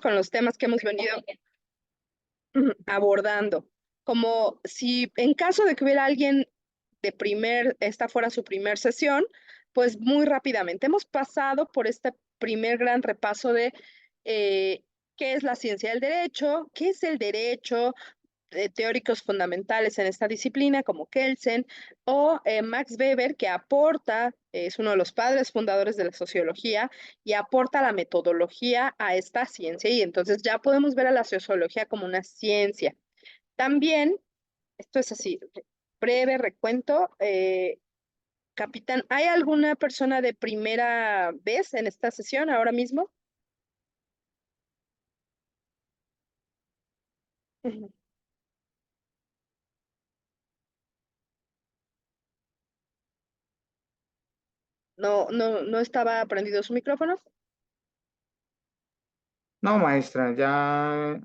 con los temas que hemos venido abordando. Como si en caso de que hubiera alguien esta fuera su primer sesión, pues muy rápidamente hemos pasado por este primer gran repaso de qué es la ciencia del derecho, qué es el derecho, teóricos fundamentales en esta disciplina como Kelsen o Max Weber, que aporta, es uno de los padres fundadores de la sociología y aporta la metodología a esta ciencia, y entonces ya podemos ver a la sociología como una ciencia. También, esto es así, breve recuento, capitán, ¿hay alguna persona de primera vez en esta sesión ahora mismo? Ujú. No estaba prendido su micrófono. No, maestra, ya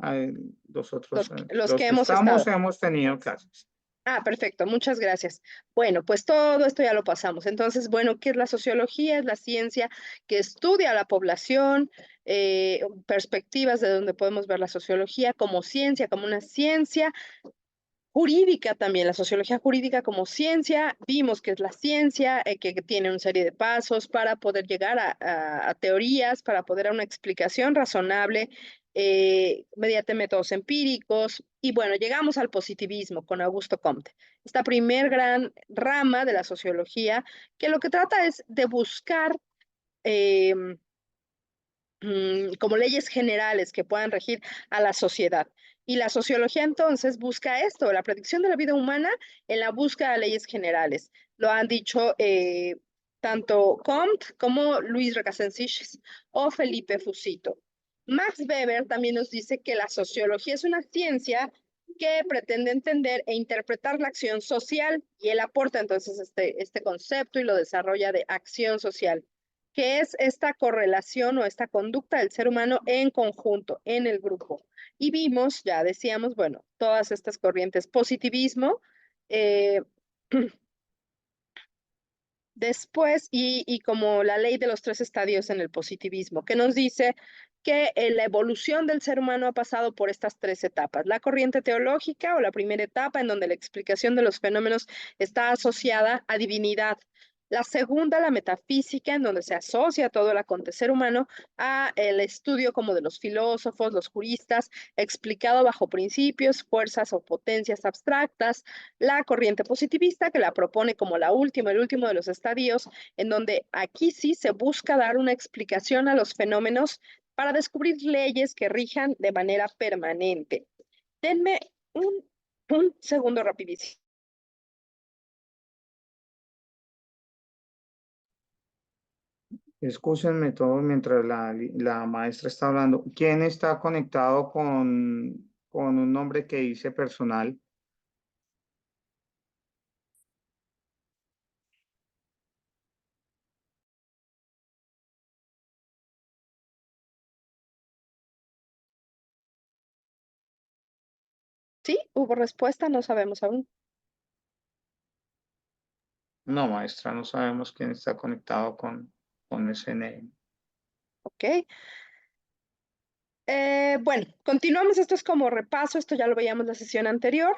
nosotros, Los los que que hemos estamos, estado. hemos tenido clases. Ah, perfecto, muchas gracias. Bueno, pues todo esto ya lo pasamos. Entonces, bueno, ¿qué es la sociología? Es la ciencia que estudia a la población, perspectivas de donde podemos ver la sociología como ciencia, como una ciencia jurídica también, la sociología jurídica como ciencia. Vimos que es la ciencia, que tiene una serie de pasos para poder llegar a teorías, para poder dar una explicación razonable mediante métodos empíricos. Y bueno, llegamos al positivismo con Augusto Comte, esta primer gran rama de la sociología que lo que trata es de buscar eh, como leyes generales que puedan regir a la sociedad. Y la sociología entonces busca esto, la predicción de la vida humana en la búsqueda de leyes generales. Lo han dicho tanto Comte como Luis Recasensiches o Felipe Fusito. Max Weber también nos dice que la sociología es una ciencia que pretende entender e interpretar la acción social, y él aporta entonces este concepto y lo desarrolla de acción social, que es esta correlación o esta conducta del ser humano en conjunto, en el grupo. Y vimos, ya decíamos, bueno, todas estas corrientes, positivismo, eh, después, y como la ley de los tres estadios en el positivismo, que nos dice que la evolución del ser humano ha pasado por estas tres etapas. La corriente teológica, o la primera etapa, en donde la explicación de los fenómenos está asociada a divinidad. La segunda, la metafísica, en donde se asocia todo el acontecer humano a el estudio como de los filósofos, los juristas, explicado bajo principios, fuerzas o potencias abstractas. La corriente positivista, que la propone como el último de los estadios, en donde aquí sí se busca dar una explicación a los fenómenos para descubrir leyes que rijan de manera permanente. Denme un segundo rapidísimo. Escúchenme todos mientras la maestra está hablando. ¿Quién está conectado con un nombre que dice personal? ¿Sí? ¿Hubo respuesta? No sabemos aún. No, maestra, no sabemos quién está conectado con ese name. Ok. Bueno, continuamos. Esto es como repaso, esto ya lo veíamos la sesión anterior,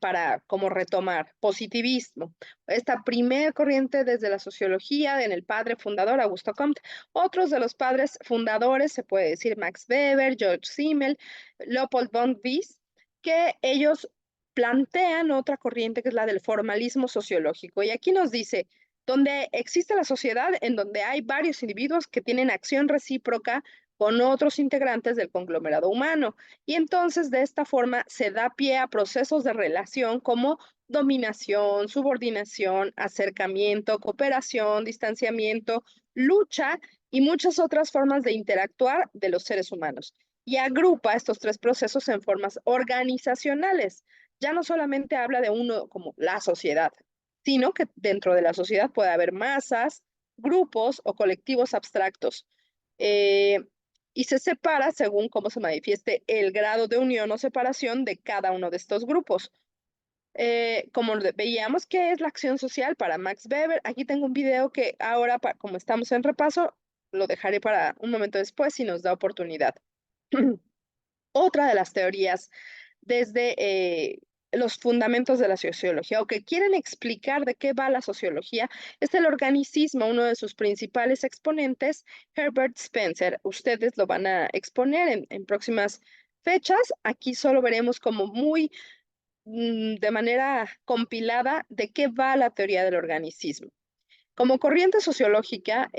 para como retomar positivismo. Esta primer corriente desde la sociología en el padre fundador Augusto Comte. Otros de los padres fundadores, se puede decir Max Weber, George Simmel, Leopold von Wies, que ellos plantean otra corriente que es la del formalismo sociológico. Y aquí nos dice, donde existe la sociedad en donde hay varios individuos que tienen acción recíproca con otros integrantes del conglomerado humano. Y entonces de esta forma se da pie a procesos de relación como dominación, subordinación, acercamiento, cooperación, distanciamiento, lucha y muchas otras formas de interactuar de los seres humanos. Y agrupa estos tres procesos en formas organizacionales. Ya no solamente habla de uno como la sociedad, sino que dentro de la sociedad puede haber masas, grupos o colectivos abstractos. Eh, y se separa según cómo se manifieste el grado de unión o separación de cada uno de estos grupos. Como veíamos, ¿qué es la acción social para Max Weber? Aquí tengo un video que ahora, como estamos en repaso, lo dejaré para un momento después si nos da oportunidad. Otra de las teorías desde los fundamentos de la sociología o que quieren explicar de qué va la sociología es el organicismo, uno de sus principales exponentes, Herbert Spencer. Ustedes lo van a exponer en próximas fechas. Aquí solo veremos como muy de manera compilada de qué va la teoría del organicismo. Como corriente sociológica,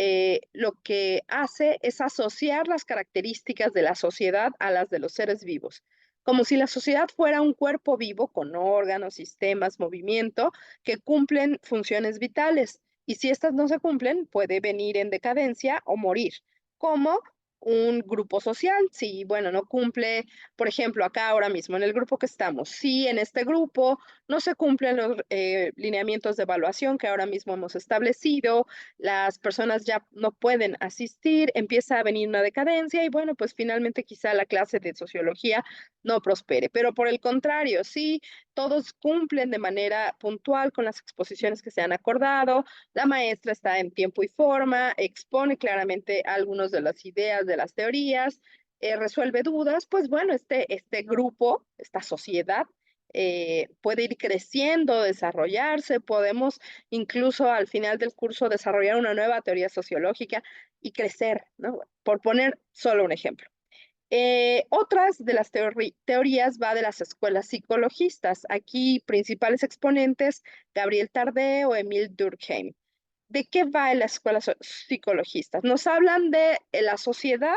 lo que hace es asociar las características de la sociedad a las de los seres vivos, como si la sociedad fuera un cuerpo vivo con órganos, sistemas, movimiento que cumplen funciones vitales. Y si estas no se cumplen, puede venir en decadencia o morir, como un grupo social. Si, bueno, no cumple, por ejemplo, acá ahora mismo, en el grupo que estamos, si en este grupo no se cumplen los lineamientos de evaluación que ahora mismo hemos establecido, las personas ya no pueden asistir, empieza a venir una decadencia y bueno, pues finalmente quizá la clase de sociología no prospere. Pero por el contrario, sí, todos cumplen de manera puntual con las exposiciones que se han acordado, la maestra está en tiempo y forma, expone claramente algunas de las ideas de las teorías, resuelve dudas, pues bueno, este grupo, esta sociedad, puede ir creciendo, desarrollarse, podemos incluso al final del curso desarrollar una nueva teoría sociológica y crecer, ¿no? Por poner solo un ejemplo. Otras de las teorías va de las escuelas psicologistas. Aquí principales exponentes, Gabriel Tarde o Emile Durkheim. ¿De qué va en las escuelas psicologistas? Nos hablan de la sociedad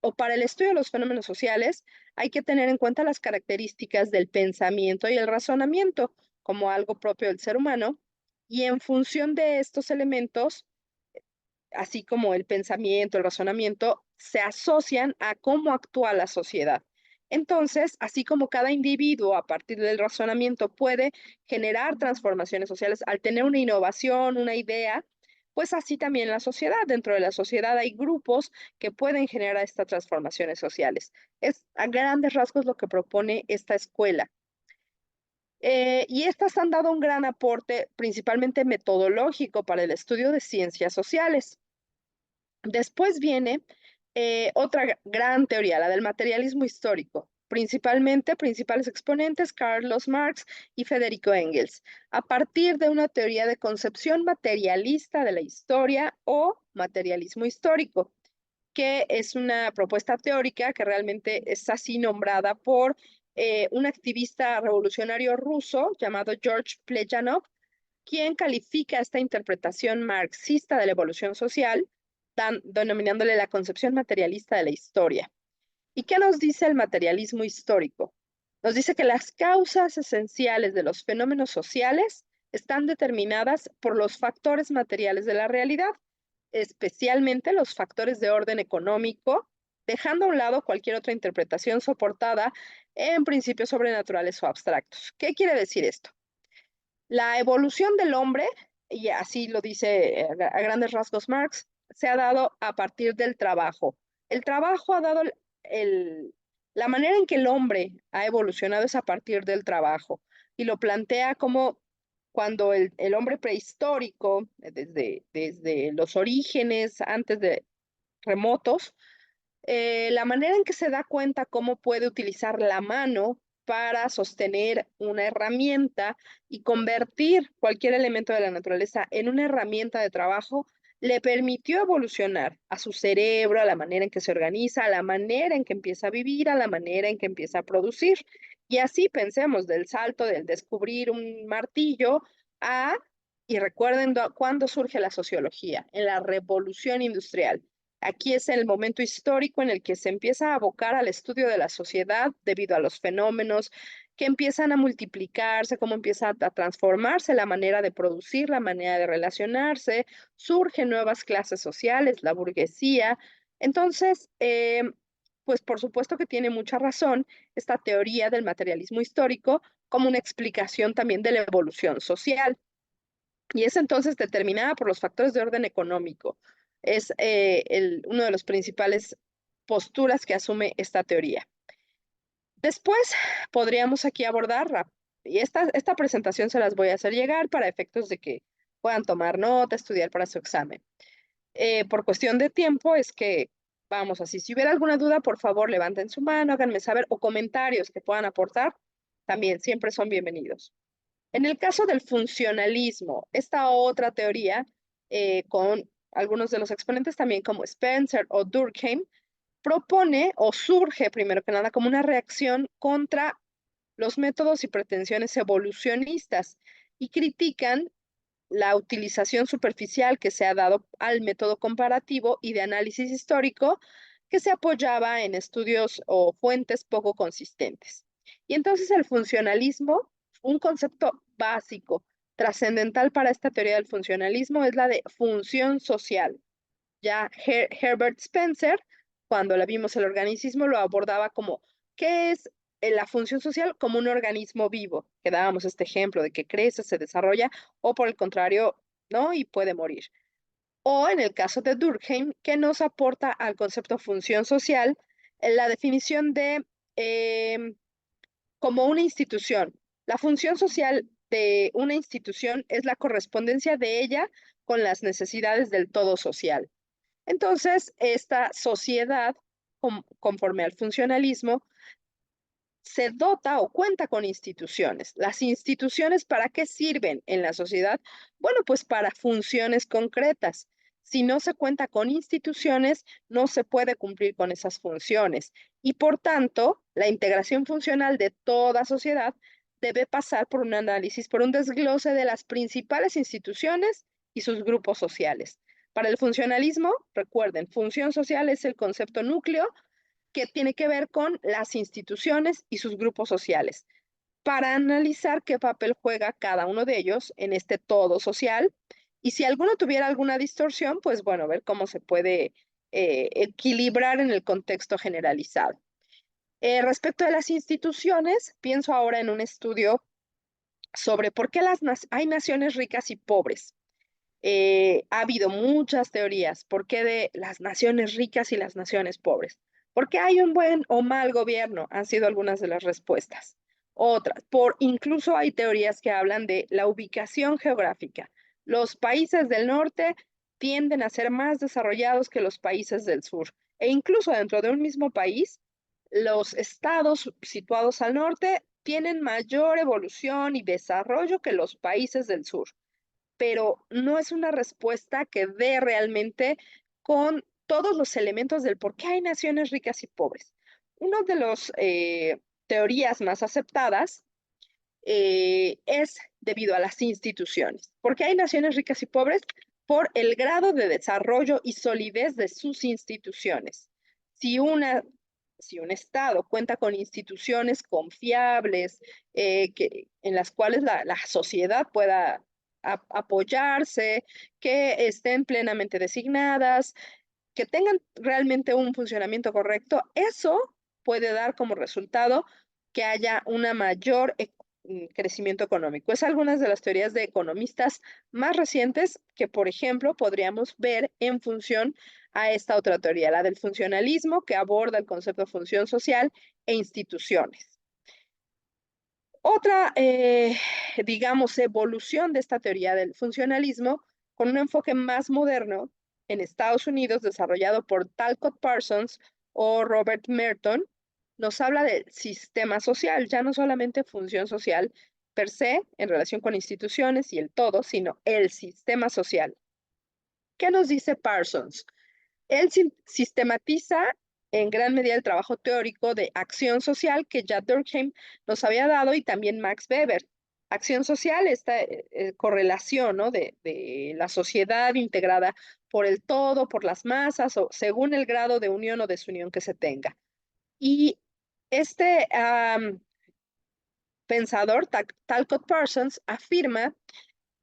o para el estudio de los fenómenos sociales, hay que tener en cuenta las características del pensamiento y el razonamiento como algo propio del ser humano, y en función de estos elementos, así como el pensamiento, el razonamiento, se asocian a cómo actúa la sociedad. Entonces, así como cada individuo a partir del razonamiento puede generar transformaciones sociales al tener una innovación, una idea, pues así también la sociedad. Dentro de la sociedad hay grupos que pueden generar estas transformaciones sociales. Es a grandes rasgos lo que propone esta escuela. Y estas han dado un gran aporte, principalmente metodológico, para el estudio de ciencias sociales. Después viene otra gran teoría, la del materialismo histórico, principales exponentes, Carlos Marx y Federico Engels, a partir de una teoría de concepción materialista de la historia o materialismo histórico, que es una propuesta teórica que realmente es así nombrada por un activista revolucionario ruso llamado George Plejanov, quien califica esta interpretación marxista de la evolución social, denominándole la concepción materialista de la historia. ¿Y qué nos dice el materialismo histórico? Nos dice que las causas esenciales de los fenómenos sociales están determinadas por los factores materiales de la realidad, especialmente los factores de orden económico, dejando a un lado cualquier otra interpretación soportada en principios sobrenaturales o abstractos. ¿Qué quiere decir esto? La evolución del hombre, y así lo dice a grandes rasgos Marx, se ha dado a partir del trabajo. El trabajo ha dado la manera en que el hombre ha evolucionado es a partir del trabajo y lo plantea como cuando el hombre prehistórico, desde los orígenes antes de remotos, la manera en que se da cuenta cómo puede utilizar la mano para sostener una herramienta y convertir cualquier elemento de la naturaleza en una herramienta de trabajo, le permitió evolucionar a su cerebro, a la manera en que se organiza, a la manera en que empieza a vivir, a la manera en que empieza a producir. Y así pensemos del salto del descubrir un martillo a, y recuerden cuándo surge la sociología, en la revolución industrial. Aquí es el momento histórico en el que se empieza a abocar al estudio de la sociedad debido a los fenómenos que empiezan a multiplicarse, cómo empieza a transformarse la manera de producir, la manera de relacionarse, surgen nuevas clases sociales, la burguesía. Entonces, pues por supuesto que tiene mucha razón esta teoría del materialismo histórico como una explicación también de la evolución social. Y es entonces determinada por los factores de orden económico. Es uno de los principales posturas que asume esta teoría. Después podríamos aquí abordar, y esta presentación se las voy a hacer llegar para efectos de que puedan tomar nota, estudiar para su examen. Por cuestión de tiempo es que Vamos así. Si hubiera alguna duda, por favor, levanten su mano, háganme saber o comentarios que puedan aportar, también siempre son bienvenidos. En el caso del funcionalismo, esta otra teoría, con algunos de los exponentes también como Spencer o Durkheim, propone o surge primero que nada como una reacción contra los métodos y pretensiones evolucionistas y critican la utilización superficial que se ha dado al método comparativo y de análisis histórico que se apoyaba en estudios o fuentes poco consistentes. Y entonces el funcionalismo, un concepto básico, trascendental para esta teoría del funcionalismo, es la de función social. Ya Herbert Spencer, cuando le vimos el organicismo, lo abordaba como, ¿qué es la función social? Como un organismo vivo, que dábamos este ejemplo de que crece, se desarrolla, o por el contrario, ¿no? Y puede morir. O en el caso de Durkheim, que nos aporta al concepto función social la definición de como una institución. La función social de una institución es la correspondencia de ella con las necesidades del todo social. Entonces, esta sociedad, conforme al funcionalismo, se dota o cuenta con instituciones. ¿Las instituciones para qué sirven en la sociedad? Bueno, pues para funciones concretas. Si no se cuenta con instituciones, no se puede cumplir con esas funciones. Y por tanto, la integración funcional de toda sociedad debe pasar por un análisis, por un desglose de las principales instituciones y sus grupos sociales. Para el funcionalismo, recuerden, función social es el concepto núcleo que tiene que ver con las instituciones y sus grupos sociales, para analizar qué papel juega cada uno de ellos en este todo social y si alguno tuviera alguna distorsión, pues bueno, ver cómo se puede equilibrar en el contexto generalizado. Respecto a las instituciones, pienso ahora en un estudio sobre por qué hay naciones ricas y pobres. Ha habido muchas teorías. ¿Por qué de las naciones ricas y las naciones pobres? ¿Por qué hay un buen o mal gobierno? Han sido algunas de las respuestas. Otras, incluso hay teorías que hablan de la ubicación geográfica. Los países del norte tienden a ser más desarrollados que los países del sur. E incluso dentro de un mismo país, los estados situados al norte tienen mayor evolución y desarrollo que los países del sur, pero no es una respuesta que dé realmente con todos los elementos del por qué hay naciones ricas y pobres. Una de las teorías más aceptadas es debido a las instituciones. ¿Por qué hay naciones ricas y pobres? Por el grado de desarrollo y solidez de sus instituciones. Si si un Estado cuenta con instituciones confiables, en las cuales la sociedad pueda apoyarse, que estén plenamente designadas, que tengan realmente un funcionamiento correcto, eso puede dar como resultado que haya una mayor crecimiento económico. Es algunas de las teorías de economistas más recientes que, por ejemplo, podríamos ver en función a esta otra teoría, la del funcionalismo, que aborda el concepto de función social e instituciones. Otra, digamos, evolución de esta teoría del funcionalismo con un enfoque más moderno en Estados Unidos, desarrollado por Talcott Parsons o Robert Merton, nos habla del sistema social, ya no solamente función social per se en relación con instituciones y el todo, sino el sistema social. ¿Qué nos dice Parsons? Él sistematiza en gran medida el trabajo teórico de acción social que ya Durkheim nos había dado y también Max Weber. Acción social, esta correlación, ¿no? de la sociedad integrada por el todo, por las masas, o según el grado de unión o desunión que se tenga. Y este pensador, Talcott Parsons, afirma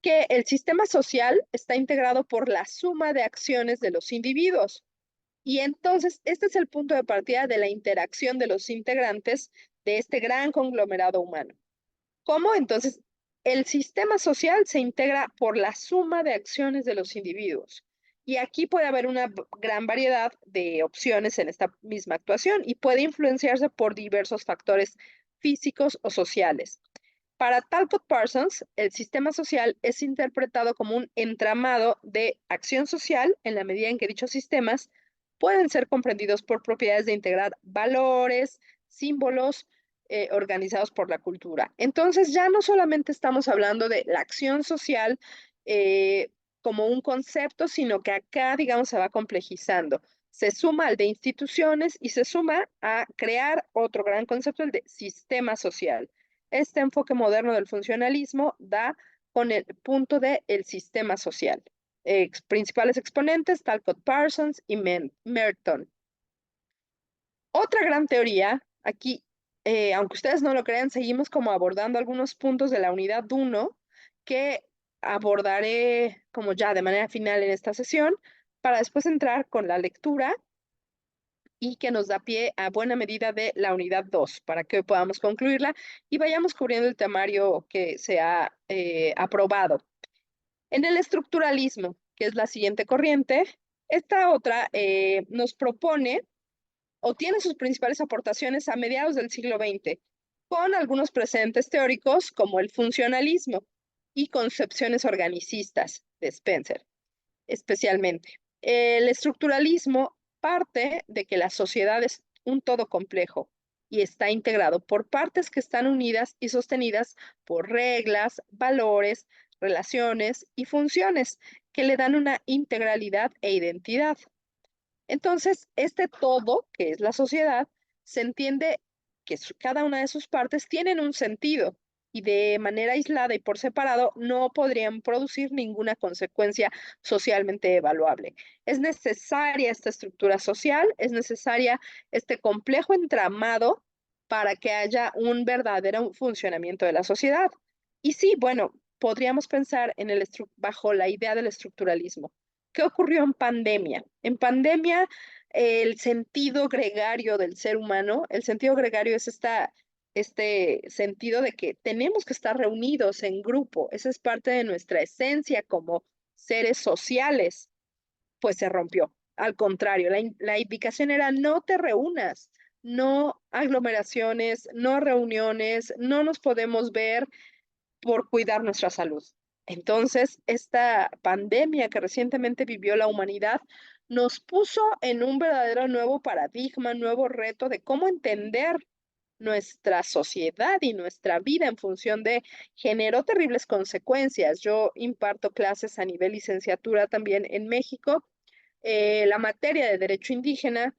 que el sistema social está integrado por la suma de acciones de los individuos. Y entonces, este es el punto de partida de la interacción de los integrantes de este gran conglomerado humano. ¿Cómo? Entonces, el sistema social se integra por la suma de acciones de los individuos. Y aquí puede haber una gran variedad de opciones en esta misma actuación y puede influenciarse por diversos factores físicos o sociales. Para Talcott Parsons, el sistema social es interpretado como un entramado de acción social en la medida en que dichos sistemas pueden ser comprendidos por propiedades de integrar valores, símbolos, organizados por la cultura. Entonces, ya no solamente estamos hablando de la acción social como un concepto, sino que acá, digamos, se va complejizando. Se suma al de instituciones y se suma a crear otro gran concepto, el de sistema social. Este enfoque moderno del funcionalismo da con el punto de el sistema social. Principales exponentes, Talcott Parsons y Merton. Otra gran teoría, aquí, aunque ustedes no lo crean, seguimos como abordando algunos puntos de la unidad 1 que abordaré como ya de manera final en esta sesión, para después entrar con la lectura y que nos da pie a buena medida de la unidad 2, para que hoy podamos concluirla y vayamos cubriendo el temario que se ha aprobado. En el estructuralismo, que es la siguiente corriente, esta otra nos propone o tiene sus principales aportaciones a mediados del siglo XX, con algunos precedentes teóricos como el funcionalismo y concepciones organicistas de Spencer, especialmente. El estructuralismo parte de que la sociedad es un todo complejo y está integrado por partes que están unidas y sostenidas por reglas, valores, relaciones y funciones que le dan una integralidad e identidad. Entonces, este todo, que es la sociedad, se entiende que cada una de sus partes tienen un sentido y de manera aislada y por separado no podrían producir ninguna consecuencia socialmente evaluable. Es necesaria esta estructura social, es necesaria este complejo entramado para que haya un verdadero funcionamiento de la sociedad. Y sí, bueno, podríamos pensar en bajo la idea del estructuralismo. ¿Qué ocurrió en pandemia? En pandemia, el sentido gregario del ser humano, el sentido gregario es este sentido de que tenemos que estar reunidos en grupo, esa es parte de nuestra esencia como seres sociales, pues se rompió. Al contrario, la indicación era no te reúnas, no aglomeraciones, no reuniones, no nos podemos ver por cuidar nuestra salud. Entonces, esta pandemia que recientemente vivió la humanidad nos puso en un verdadero nuevo paradigma, nuevo reto de cómo entender nuestra sociedad y nuestra vida en función de generó terribles consecuencias. Yo imparto clases a nivel licenciatura también en México, la materia de derecho indígena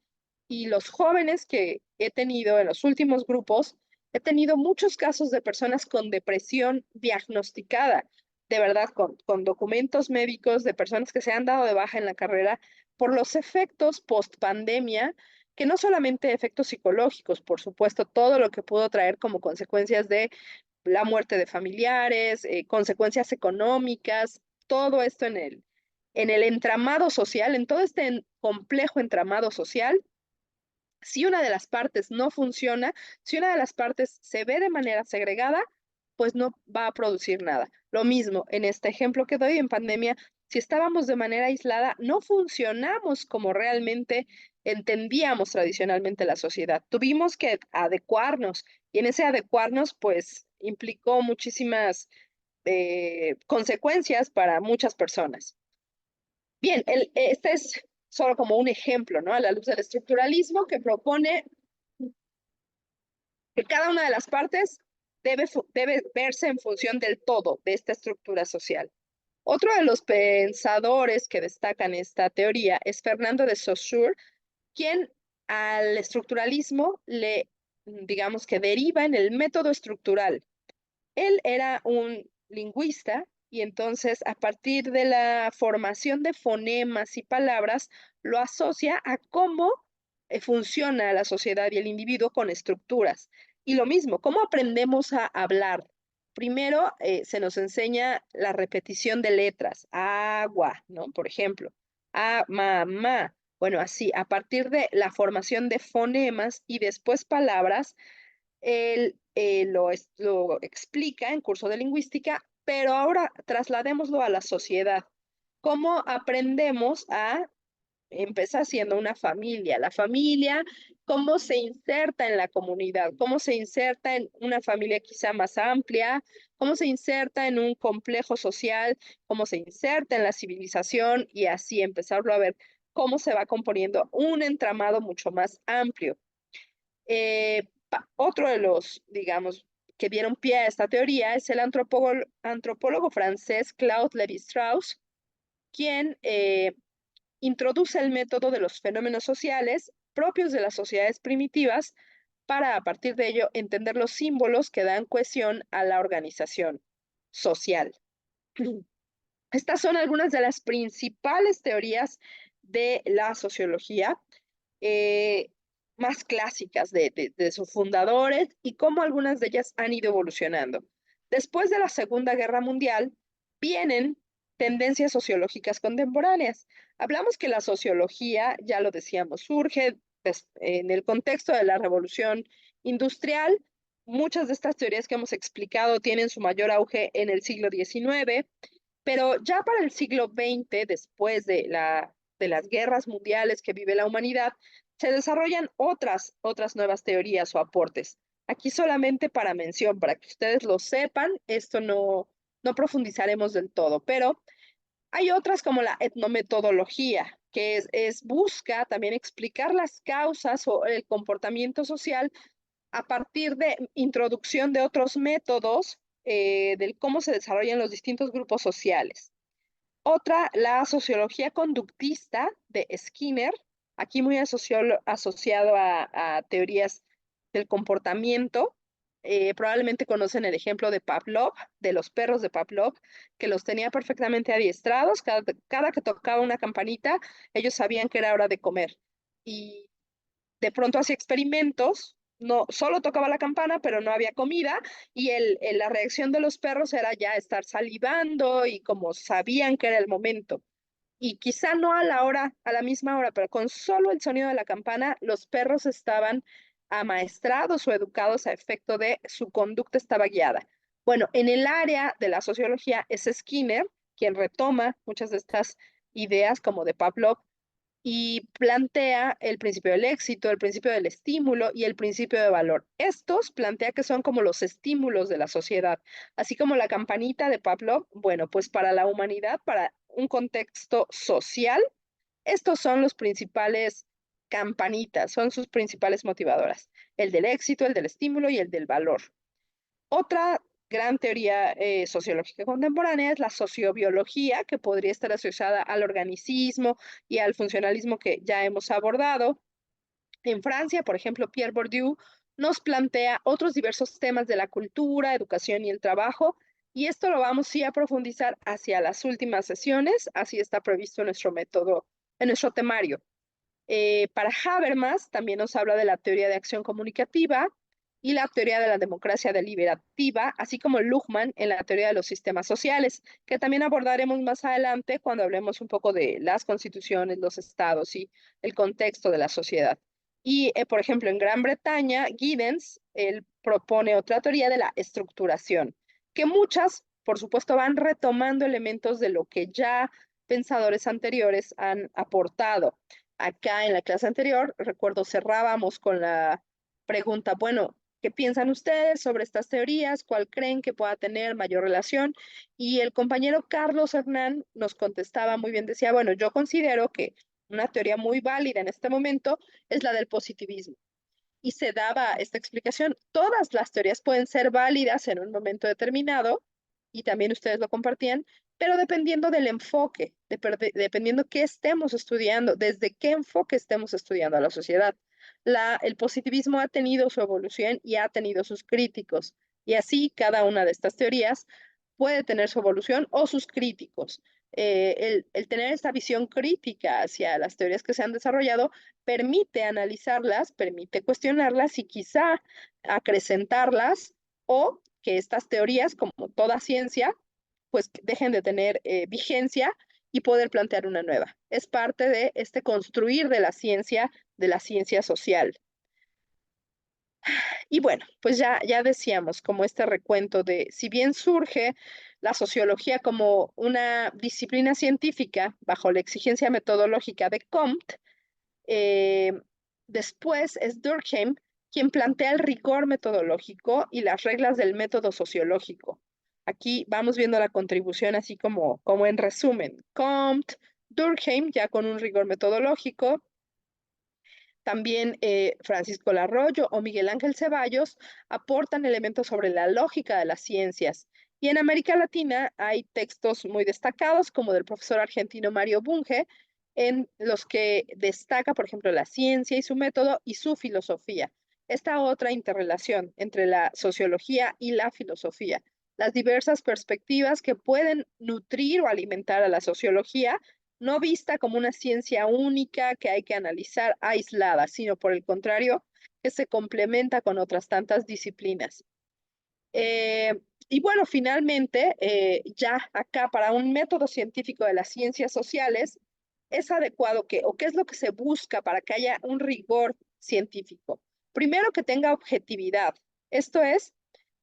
y los jóvenes que he tenido en los últimos grupos, he tenido muchos casos de personas con depresión diagnosticada, de verdad, con documentos médicos de personas que se han dado de baja en la carrera por los efectos post pandemia, que no solamente efectos psicológicos, por supuesto, todo lo que pudo traer como consecuencias de la muerte de familiares, consecuencias económicas, todo esto en el entramado social, en todo este complejo entramado social. Si una de las partes no funciona, si una de las partes se ve de manera segregada, pues no va a producir nada. Lo mismo en este ejemplo que doy en pandemia, si estábamos de manera aislada, no funcionamos como realmente entendíamos tradicionalmente la sociedad. Tuvimos que adecuarnos y en ese adecuarnos, pues implicó muchísimas consecuencias para muchas personas. Bien, este es solo como un ejemplo, ¿no? A la luz del estructuralismo que propone que cada una de las partes debe verse en función del todo de esta estructura social. Otro de los pensadores que destacan esta teoría es Fernando de Saussure, quien al estructuralismo digamos que deriva en el método estructural. Él era un lingüista y entonces a partir de la formación de fonemas y palabras lo asocia a cómo funciona la sociedad y el individuo con estructuras. Y lo mismo, ¿cómo aprendemos a hablar? Primero se nos enseña la repetición de letras, agua, ¿no? Por ejemplo, a, mamá. Bueno, así, a partir de la formación de fonemas y después palabras, él lo explica en curso de lingüística, pero ahora trasladémoslo a la sociedad. ¿Cómo aprendemos a empezar siendo una familia? La familia, ¿cómo se inserta en la comunidad? ¿Cómo se inserta en una familia quizá más amplia? ¿Cómo se inserta en un complejo social? ¿Cómo se inserta en la civilización? Y así empezarlo a ver cómo se va componiendo un entramado mucho más amplio. Otro de los, digamos, que dieron pie a esta teoría es el antropólogo francés Claude Lévi-Strauss, quien introduce el método de los fenómenos sociales propios de las sociedades primitivas para, a partir de ello, entender los símbolos que dan cohesión a la organización social. Estas son algunas de las principales teorías de la sociología más clásicas de sus fundadores y cómo algunas de ellas han ido evolucionando. Después de la Segunda Guerra Mundial, vienen tendencias sociológicas contemporáneas. Hablamos que la sociología, ya lo decíamos, surge en el contexto de la Revolución Industrial. Muchas de estas teorías que hemos explicado tienen su mayor auge en el siglo XIX, pero ya para el siglo XX, después de las guerras mundiales que vive la humanidad, se desarrollan otras nuevas teorías o aportes. Aquí solamente para mención, para que ustedes lo sepan, esto no profundizaremos del todo, pero hay otras como la etnometodología, que busca también explicar las causas o el comportamiento social a partir de introducción de otros métodos del cómo se desarrollan los distintos grupos sociales. Otra, la sociología conductista de Skinner, aquí muy asociado a teorías del comportamiento. Probablemente conocen el ejemplo de Pavlov, de los perros de Pavlov, que los tenía perfectamente adiestrados. Cada que tocaba una campanita, ellos sabían que era hora de comer. Y de pronto hacía experimentos, no solo tocaba la campana, pero no había comida, y la reacción de los perros era ya estar salivando y como sabían que era el momento. Y quizá no a la misma hora, pero con solo el sonido de la campana, los perros estaban amaestrados o educados a efecto de su conducta estaba guiada. Bueno, en el área de la sociología es Skinner quien retoma muchas de estas ideas como de Pavlov y plantea el principio del éxito, el principio del estímulo y el principio de valor. Estos plantea que son como los estímulos de la sociedad, así como la campanita de Pavlov. Bueno, pues para la humanidad, para un contexto social, estos son los principales campanitas, son sus principales motivadoras, el del éxito, el del estímulo y el del valor. Otra gran teoría sociológica contemporánea es la sociobiología, que podría estar asociada al organicismo y al funcionalismo que ya hemos abordado. En Francia, por ejemplo, Pierre Bourdieu nos plantea otros diversos temas de la cultura, educación y el trabajo, y esto lo vamos sí a profundizar hacia las últimas sesiones, así está previsto en nuestro método, en nuestro temario. Para Habermas también nos habla de la teoría de acción comunicativa y la teoría de la democracia deliberativa, así como Luhmann en la teoría de los sistemas sociales, que también abordaremos más adelante cuando hablemos un poco de las constituciones, los estados y el contexto de la sociedad. Y, por ejemplo, en Gran Bretaña, Giddens, él propone otra teoría de la estructuración, que muchas, por supuesto, van retomando elementos de lo que ya pensadores anteriores han aportado. Acá en la clase anterior, recuerdo, cerrábamos con la pregunta, bueno, ¿qué piensan ustedes sobre estas teorías? ¿Cuál creen que pueda tener mayor relación? Y el compañero Carlos Hernán nos contestaba muy bien, decía, bueno, yo considero que una teoría muy válida en este momento es la del positivismo. Y se daba esta explicación. Todas las teorías pueden ser válidas en un momento determinado, y también ustedes lo compartían, pero dependiendo del enfoque, dependiendo qué estemos estudiando, desde qué enfoque estemos estudiando a la sociedad. El positivismo ha tenido su evolución y ha tenido sus críticos, y así cada una de estas teorías puede tener su evolución o sus críticos. El tener esta visión crítica hacia las teorías que se han desarrollado permite analizarlas, permite cuestionarlas y quizá acrecentarlas, o que estas teorías, como toda ciencia, pues dejen de tener vigencia y poder plantear una nueva. Es parte de este construir de la ciencia social. Y bueno, pues ya decíamos, como este recuento de, si bien surge la sociología como una disciplina científica bajo la exigencia metodológica de Comte, eh, después es Durkheim quien plantea el rigor metodológico y las reglas del método sociológico. Aquí vamos viendo la contribución así como en resumen. Comte, Durkheim, ya con un rigor metodológico. También Francisco Larroyo o Miguel Ángel Ceballos aportan elementos sobre la lógica de las ciencias. Y en América Latina hay textos muy destacados, como del profesor argentino Mario Bunge, en los que destaca, por ejemplo, la ciencia y su método y su filosofía. Esta otra interrelación entre la sociología y la filosofía, las diversas perspectivas que pueden nutrir o alimentar a la sociología, no vista como una ciencia única que hay que analizar aislada, sino por el contrario, que se complementa con otras tantas disciplinas. Eh, y bueno, finalmente, ya acá para un método científico de las ciencias sociales, es adecuado que, o qué es lo que se busca para que haya un rigor científico. Primero, que tenga objetividad. Esto es,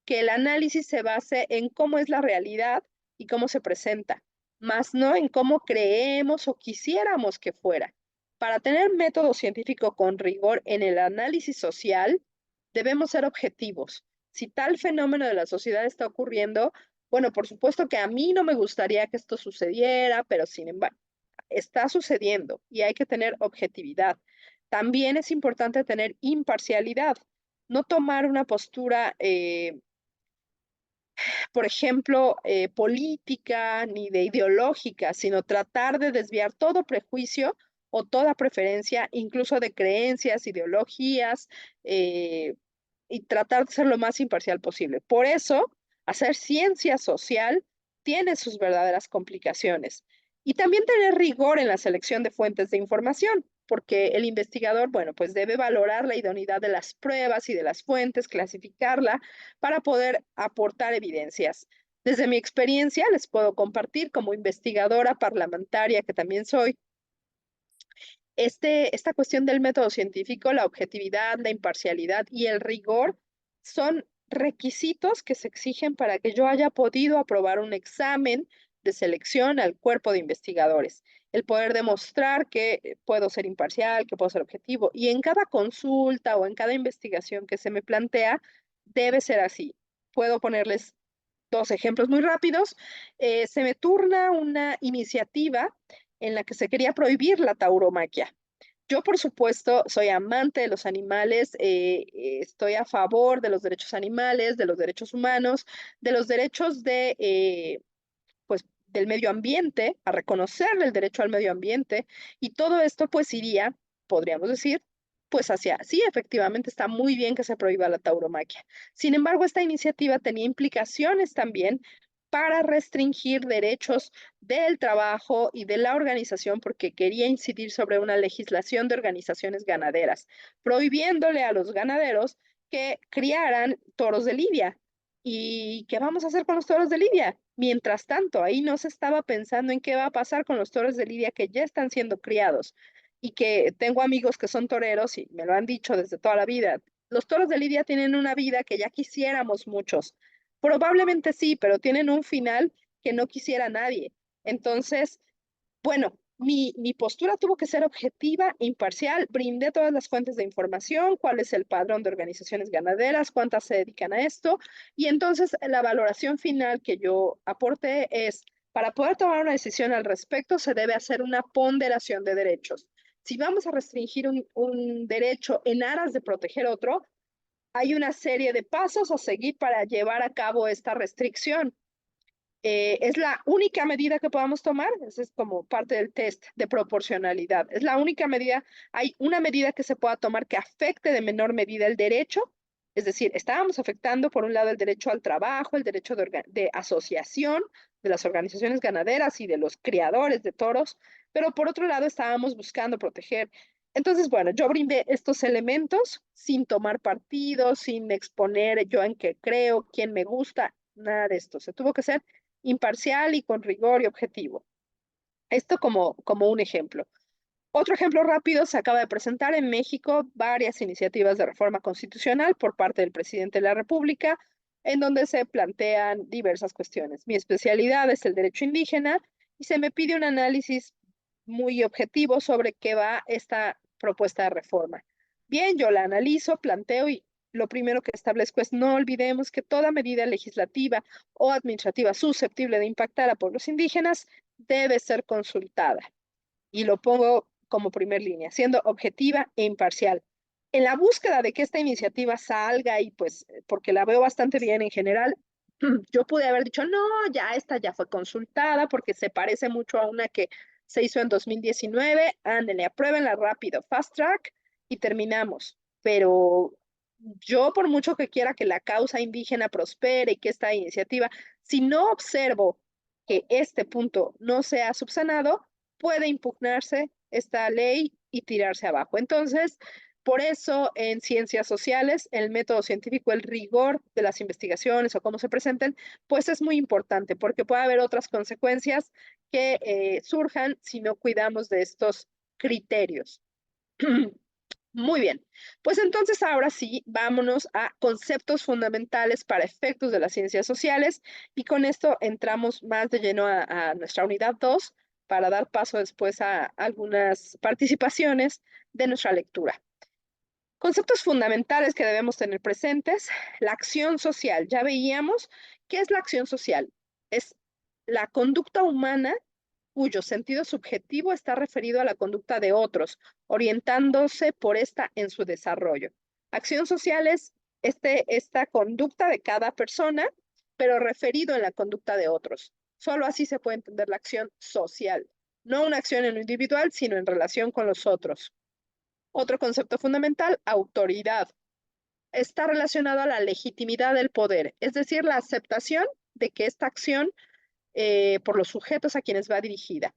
que el análisis se base en cómo es la realidad y cómo se presenta, más no en cómo creemos o quisiéramos que fuera. Para tener método científico con rigor en el análisis social, debemos ser objetivos. Si tal fenómeno de la sociedad está ocurriendo, bueno, por supuesto que a mí no me gustaría que esto sucediera, pero sin embargo, está sucediendo y hay que tener objetividad. También es importante tener imparcialidad, no tomar una postura por ejemplo, política ni de ideológica, sino tratar de desviar todo prejuicio o toda preferencia, incluso de creencias, ideologías, eh, y tratar de ser lo más imparcial posible. Por eso, hacer ciencia social tiene sus verdaderas complicaciones. Y también tener rigor en la selección de fuentes de información, porque el investigador, bueno, pues debe valorar la idoneidad de las pruebas y de las fuentes, clasificarla para poder aportar evidencias. Desde mi experiencia, les puedo compartir como investigadora parlamentaria que también soy, esta cuestión del método científico, la objetividad, la imparcialidad y el rigor son requisitos que se exigen para que yo haya podido aprobar un examen de selección al cuerpo de investigadores. El poder demostrar que puedo ser imparcial, que puedo ser objetivo. Y en cada consulta o en cada investigación que se me plantea, debe ser así. Puedo ponerles dos ejemplos muy rápidos. Se me turna una iniciativa en la que se quería prohibir la tauromaquia. Yo, por supuesto, soy amante de los animales, estoy a favor de los derechos animales, de los derechos humanos, de los derechos pues, del medio ambiente, a reconocerle el derecho al medio ambiente, y todo esto pues iría, podríamos decir, pues hacia, sí, efectivamente está muy bien que se prohíba la tauromaquia. Sin embargo, esta iniciativa tenía implicaciones también para restringir derechos del trabajo y de la organización porque quería incidir sobre una legislación de organizaciones ganaderas, prohibiéndole a los ganaderos que criaran toros de lidia. ¿Y qué vamos a hacer con los toros de lidia? Mientras tanto, ahí no se estaba pensando en qué va a pasar con los toros de lidia que ya están siendo criados y que tengo amigos que son toreros y me lo han dicho desde toda la vida. Los toros de lidia tienen una vida que ya quisiéramos muchos. Probablemente sí, pero tienen un final que no quisiera nadie. Entonces, bueno, mi postura tuvo que ser objetiva, imparcial, brindé todas las fuentes de información, cuál es el padrón de organizaciones ganaderas, cuántas se dedican a esto, y entonces la valoración final que yo aporté es, para poder tomar una decisión al respecto, se debe hacer una ponderación de derechos. Si vamos a restringir un derecho en aras de proteger otro, hay una serie de pasos a seguir para llevar a cabo esta restricción. Es la única medida que podamos tomar, ese es como parte del test de proporcionalidad. Es la única medida, hay una medida que se pueda tomar que afecte de menor medida el derecho, es decir, estábamos afectando por un lado el derecho al trabajo, el derecho de asociación de las organizaciones ganaderas y de los criadores de toros, pero por otro lado estábamos buscando proteger. Entonces, bueno, yo brindé estos elementos sin tomar partido, sin exponer yo en qué creo, quién me gusta, nada de esto. Se tuvo que ser imparcial y con rigor y objetivo. Esto como un ejemplo. Otro ejemplo rápido, se acaba de presentar en México varias iniciativas de reforma constitucional por parte del presidente de la República, en donde se plantean diversas cuestiones. Mi especialidad es el derecho indígena y se me pide un análisis muy objetivo sobre qué va esta propuesta de reforma. Bien, yo la analizo, planteo y lo primero que establezco es no olvidemos que toda medida legislativa o administrativa susceptible de impactar a pueblos indígenas debe ser consultada. y lo pongo como primer línea, siendo objetiva e imparcial. En la búsqueda de que esta iniciativa salga y pues porque la veo bastante bien en general, yo pude haber dicho, no, ya esta ya fue consultada porque se parece mucho a una que se hizo en 2019, ándale, apruébenla rápido, fast track y terminamos. Pero yo por mucho que quiera que la causa indígena prospere y que esta iniciativa, si no observo que este punto no sea subsanado, puede impugnarse esta ley y tirarse abajo. Entonces, por eso en ciencias sociales, el método científico, el rigor de las investigaciones o cómo se presenten, pues es muy importante porque puede haber otras consecuencias que surjan si no cuidamos de estos criterios. Muy bien, pues entonces ahora sí, vámonos a conceptos fundamentales para efectos de las ciencias sociales y con esto entramos más de lleno a nuestra unidad 2 para dar paso después a algunas participaciones de nuestra lectura. Conceptos fundamentales que debemos tener presentes, la acción social. Ya veíamos qué es la acción social. Es la conducta humana cuyo sentido subjetivo está referido a la conducta de otros, orientándose por esta en su desarrollo. Acción social es esta conducta de cada persona, pero referido en la conducta de otros. Solo así se puede entender la acción social, no una acción en lo individual, sino en relación con los otros. Otro concepto fundamental, autoridad. Está relacionado a la legitimidad del poder, es decir, la aceptación de que esta acción por los sujetos a quienes va dirigida.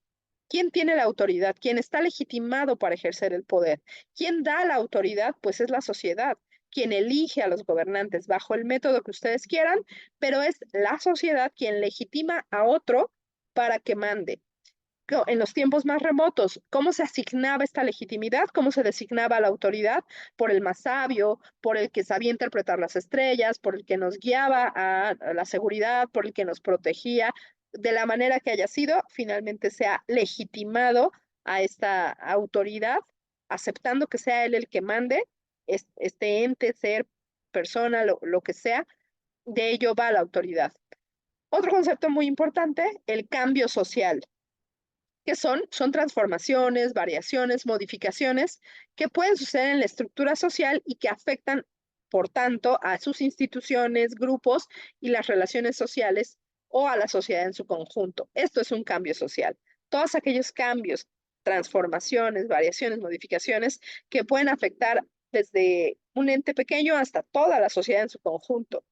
¿Quién tiene la autoridad? ¿Quién está legitimado para ejercer el poder? ¿Quién da la autoridad? Pues es la sociedad. Quien elige a los gobernantes bajo el método que ustedes quieran, pero es la sociedad quien legitima a otro para que mande en los tiempos más remotos, ¿cómo se asignaba esta legitimidad? ¿Cómo se designaba la autoridad? Por el más sabio, por el que sabía interpretar las estrellas, por el que nos guiaba a la seguridad, por el que nos protegía, de la manera que haya sido, finalmente se ha legitimado a esta autoridad, aceptando que sea él el que mande, este ente, ser, persona, lo que sea, de ello va la autoridad. Otro concepto muy importante, el cambio social. ¿Qué son? Son transformaciones, variaciones, modificaciones que pueden suceder en la estructura social y que afectan, por tanto, a sus instituciones, grupos y las relaciones sociales o a la sociedad en su conjunto. Esto es un cambio social. Todos aquellos cambios, transformaciones, variaciones, modificaciones que pueden afectar desde un ente pequeño hasta toda la sociedad en su conjunto.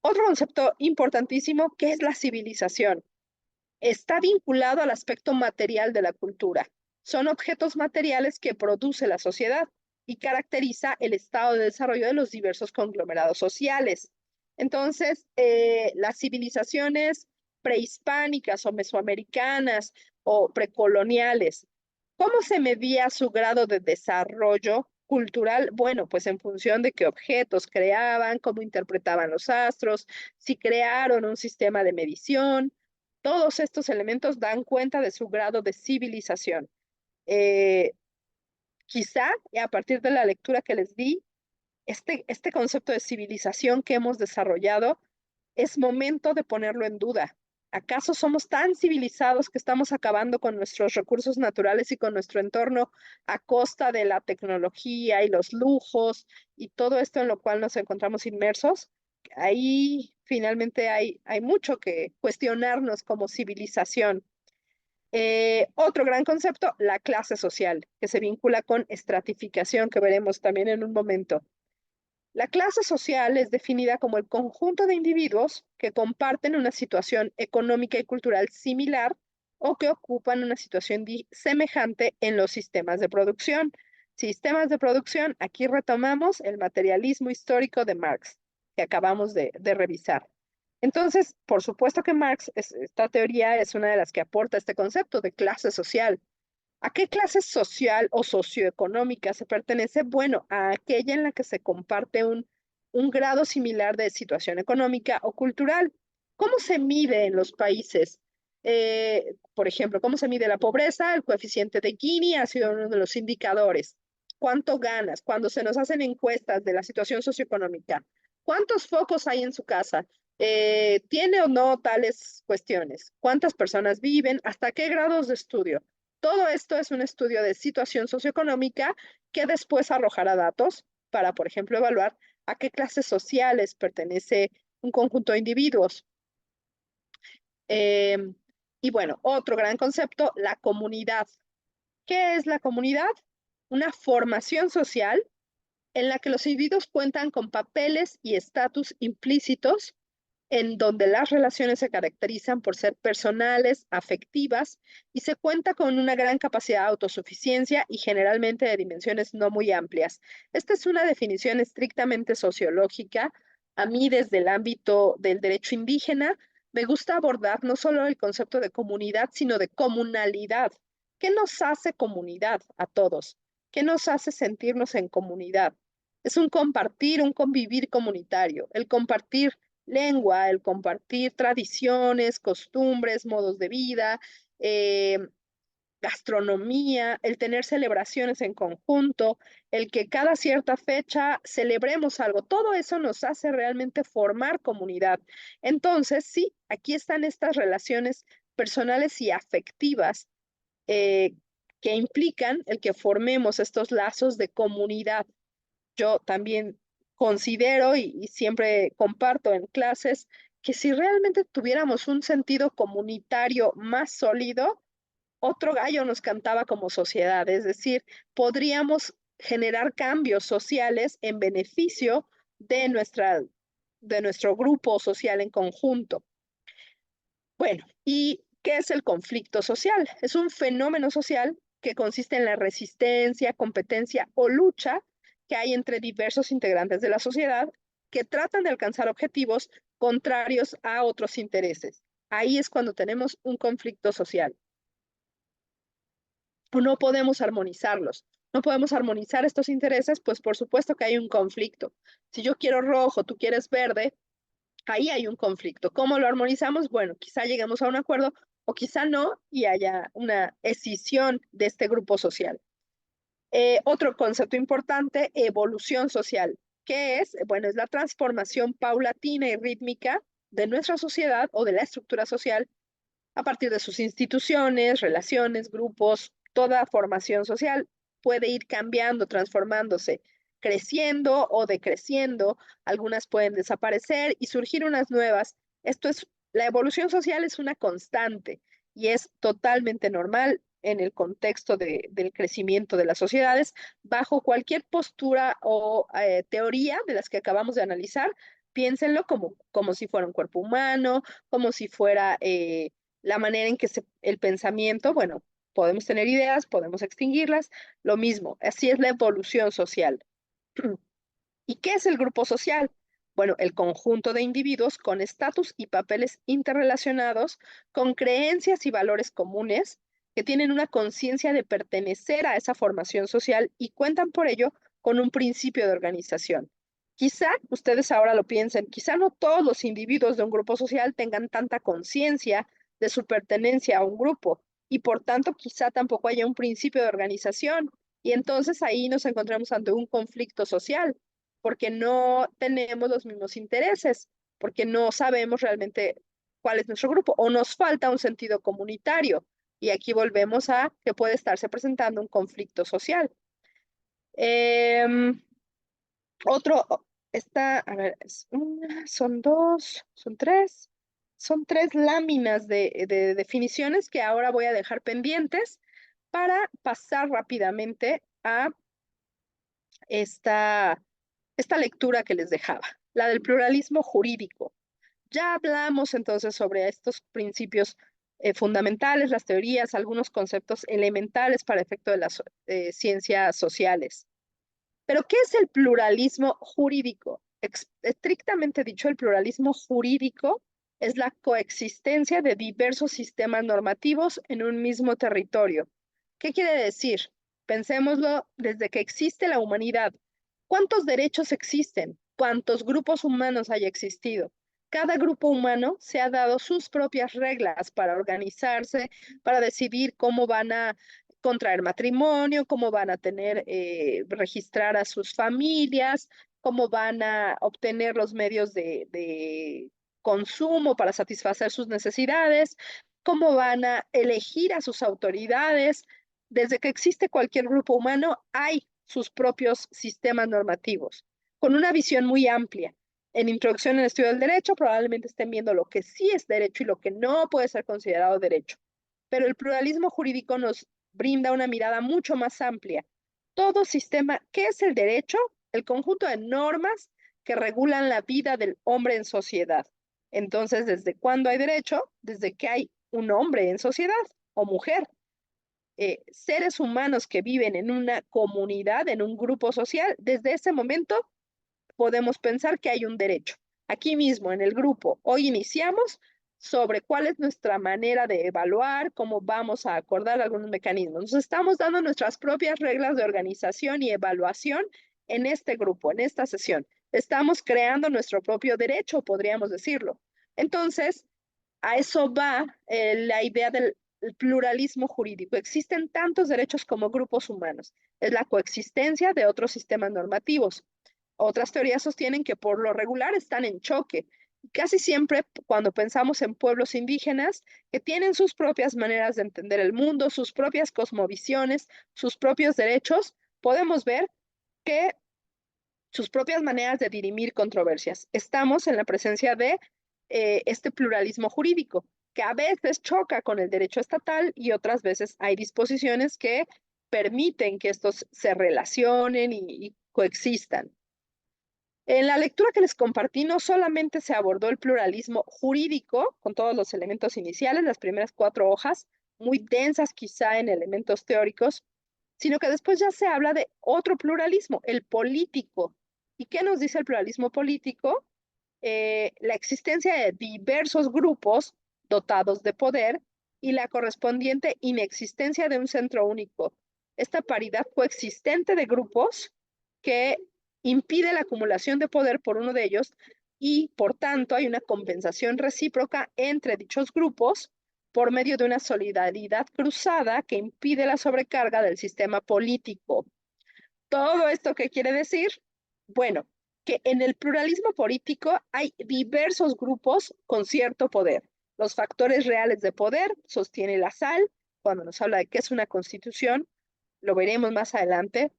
Otro concepto importantísimo que es la civilización está vinculado al aspecto material de la cultura. Son objetos materiales que produce la sociedad y caracteriza el estado de desarrollo de los diversos conglomerados sociales. Entonces, las civilizaciones prehispánicas o mesoamericanas o precoloniales, ¿cómo se medía su grado de desarrollo cultural? Bueno, pues en función de qué objetos creaban, cómo interpretaban los astros, si crearon un sistema de medición, todos estos elementos dan cuenta de su grado de civilización. Eh, Quizá a partir de la lectura que les di, este concepto de civilización que hemos desarrollado, es momento de ponerlo en duda. ¿Acaso somos tan civilizados que estamos acabando con nuestros recursos naturales y con nuestro entorno a costa de la tecnología y los lujos y todo esto en lo cual nos encontramos inmersos? Ahí finalmente hay mucho que cuestionarnos como civilización. Otro gran concepto, la clase social, que se vincula con estratificación, que veremos también en un momento. La clase social es definida como el conjunto de individuos que comparten una situación económica y cultural similar o que ocupan una situación semejante en los sistemas de producción. Sistemas de producción, aquí retomamos el materialismo histórico de Marx, que acabamos de revisar. Entonces, por supuesto que Marx, esta teoría es una de las que aporta este concepto de clase social. ¿A qué clase social o socioeconómica se pertenece? Bueno, a aquella en la que se comparte un grado similar de situación económica o cultural. ¿Cómo se mide en los países? Por ejemplo, ¿cómo se mide la pobreza? El coeficiente de Gini ha sido uno de los indicadores. ¿Cuánto ganas? Cuando se nos hacen encuestas de la situación socioeconómica, ¿cuántos focos hay en su casa? ¿Tiene o no tales cuestiones? ¿Cuántas personas viven? ¿Hasta qué grados de estudio? Todo esto es un estudio de situación socioeconómica que después arrojará datos para, por ejemplo, evaluar a qué clases sociales pertenece un conjunto de individuos. Eh, y bueno, otro gran concepto, la comunidad. ¿Qué es la comunidad? Una formación social en la que los individuos cuentan con papeles y estatus implícitos, en donde las relaciones se caracterizan por ser personales, afectivas, y se cuenta con una gran capacidad de autosuficiencia y generalmente de dimensiones no muy amplias. Esta es una definición estrictamente sociológica. A mí, desde el ámbito del derecho indígena, me gusta abordar no solo el concepto de comunidad, sino de comunalidad. ¿Qué nos hace comunidad a todos? ¿Qué nos hace sentirnos en comunidad? Es un compartir, un convivir comunitario, el compartir lengua, el compartir tradiciones, costumbres, modos de vida, eh, gastronomía, el tener celebraciones en conjunto, el que cada cierta fecha celebremos algo, todo eso nos hace realmente formar comunidad. Entonces, sí, aquí están estas relaciones personales y afectivas eh, que implican el que formemos estos lazos de comunidad. Yo también considero y siempre comparto en clases que si realmente tuviéramos un sentido comunitario más sólido, otro gallo nos cantaba como sociedad, es decir, podríamos generar cambios sociales en beneficio de de nuestro grupo social en conjunto. Bueno, ¿y qué es el conflicto social? Es un fenómeno social que consiste en la resistencia, competencia o lucha que hay entre diversos integrantes de la sociedad que tratan de alcanzar objetivos contrarios a otros intereses. Ahí es cuando tenemos un conflicto social. No podemos armonizarlos. No podemos armonizar estos intereses, pues por supuesto que hay un conflicto. Si yo quiero rojo, tú quieres verde, ahí hay un conflicto. ¿Cómo lo armonizamos? Bueno, quizá lleguemos a un acuerdo o quizá no y haya una escisión de este grupo social. Otro concepto importante, evolución social. ¿Qué es? Bueno, es la transformación paulatina y rítmica de nuestra sociedad o de la estructura social a partir de sus instituciones, relaciones, grupos, toda formación social puede ir cambiando, transformándose, creciendo o decreciendo. Algunas pueden desaparecer y surgir unas nuevas. La evolución social es una constante y es totalmente normal en el contexto del crecimiento de las sociedades, bajo cualquier postura o teoría de las que acabamos de analizar. Piénsenlo como si fuera un cuerpo humano, como si fuera la manera en que el pensamiento, bueno, podemos tener ideas, podemos extinguirlas, lo mismo, así es la evolución social. ¿Y qué es el grupo social? Bueno, el conjunto de individuos con estatus y papeles interrelacionados, con creencias y valores comunes, que tienen una conciencia de pertenecer a esa formación social y cuentan por ello con un principio de organización. Quizá ustedes ahora lo piensen, quizá no todos los individuos de un grupo social tengan tanta conciencia de su pertenencia a un grupo y por tanto quizá tampoco haya un principio de organización y entonces ahí nos encontramos ante un conflicto social porque no tenemos los mismos intereses, porque no sabemos realmente cuál es nuestro grupo o nos falta un sentido comunitario. Y aquí volvemos a que puede estarse presentando un conflicto social. Eh, otro, a ver, son dos, son tres láminas de definiciones que ahora voy a dejar pendientes para pasar rápidamente a esta esta lectura que les dejaba, la del pluralismo jurídico. Ya hablamos entonces sobre estos principios fundamentales, las teorías, algunos conceptos elementales para efecto de las ciencias sociales. Pero, ¿qué es el pluralismo jurídico? Estrictamente dicho, el pluralismo jurídico es la coexistencia de diversos sistemas normativos en un mismo territorio. ¿Qué quiere decir? Pensémoslo desde que existe la humanidad. ¿Cuántos derechos existen? ¿Cuántos grupos humanos haya existido? Cada grupo humano se ha dado sus propias reglas para organizarse, para decidir cómo van a contraer matrimonio, cómo van a registrar a sus familias, cómo van a obtener los medios de consumo para satisfacer sus necesidades. cómo van a elegir a sus autoridades. Desde que existe cualquier grupo humano, hay sus propios sistemas normativos, con una visión muy amplia. En Introducción al Estudio del Derecho probablemente estén viendo lo que sí es derecho y lo que no puede ser considerado derecho. Pero el pluralismo jurídico nos brinda una mirada mucho más amplia. Todo sistema, ¿qué es el derecho? El conjunto de normas que regulan la vida del hombre en sociedad. Entonces, ¿desde cuándo hay derecho? Desde que hay un hombre en sociedad o mujer. Seres humanos que viven en una comunidad, en un grupo social, desde ese momento podemos pensar que hay un derecho. Aquí mismo, en el grupo, hoy iniciamos sobre cuál es nuestra manera de evaluar, cómo vamos a acordar algunos mecanismos. Nos estamos dando nuestras propias reglas de organización y evaluación en este grupo, en esta sesión. Estamos creando nuestro propio derecho, podríamos decirlo. Entonces, a eso va la idea del pluralismo jurídico. Existen tantos derechos como grupos humanos. Es la coexistencia de otros sistemas normativos. Otras teorías sostienen que por lo regular están en choque. Casi siempre cuando pensamos en pueblos indígenas que tienen sus propias maneras de entender el mundo, sus propias cosmovisiones, sus propios derechos, podemos ver que sus propias maneras de dirimir controversias. Estamos en la presencia de este pluralismo jurídico, que a veces choca con el derecho estatal y otras veces hay disposiciones que permiten que estos se relacionen y coexistan. En la lectura que les compartí, no solamente se abordó el pluralismo jurídico, con todos los elementos iniciales, las primeras 4 hojas, muy densas quizá en elementos teóricos, sino que después ya se habla de otro pluralismo, el político. ¿Y qué nos dice el pluralismo político? La existencia de diversos grupos dotados de poder y la correspondiente inexistencia de un centro único. Esta paridad coexistente de grupos que impide la acumulación de poder por uno de ellos y, por tanto, hay una compensación recíproca entre dichos grupos por medio de una solidaridad cruzada que impide la sobrecarga del sistema político. ¿Todo esto qué quiere decir? Bueno, que en el pluralismo político hay diversos grupos con cierto poder. Los factores reales de poder sostiene la SAL cuando nos habla de qué es una constitución, lo veremos más adelante,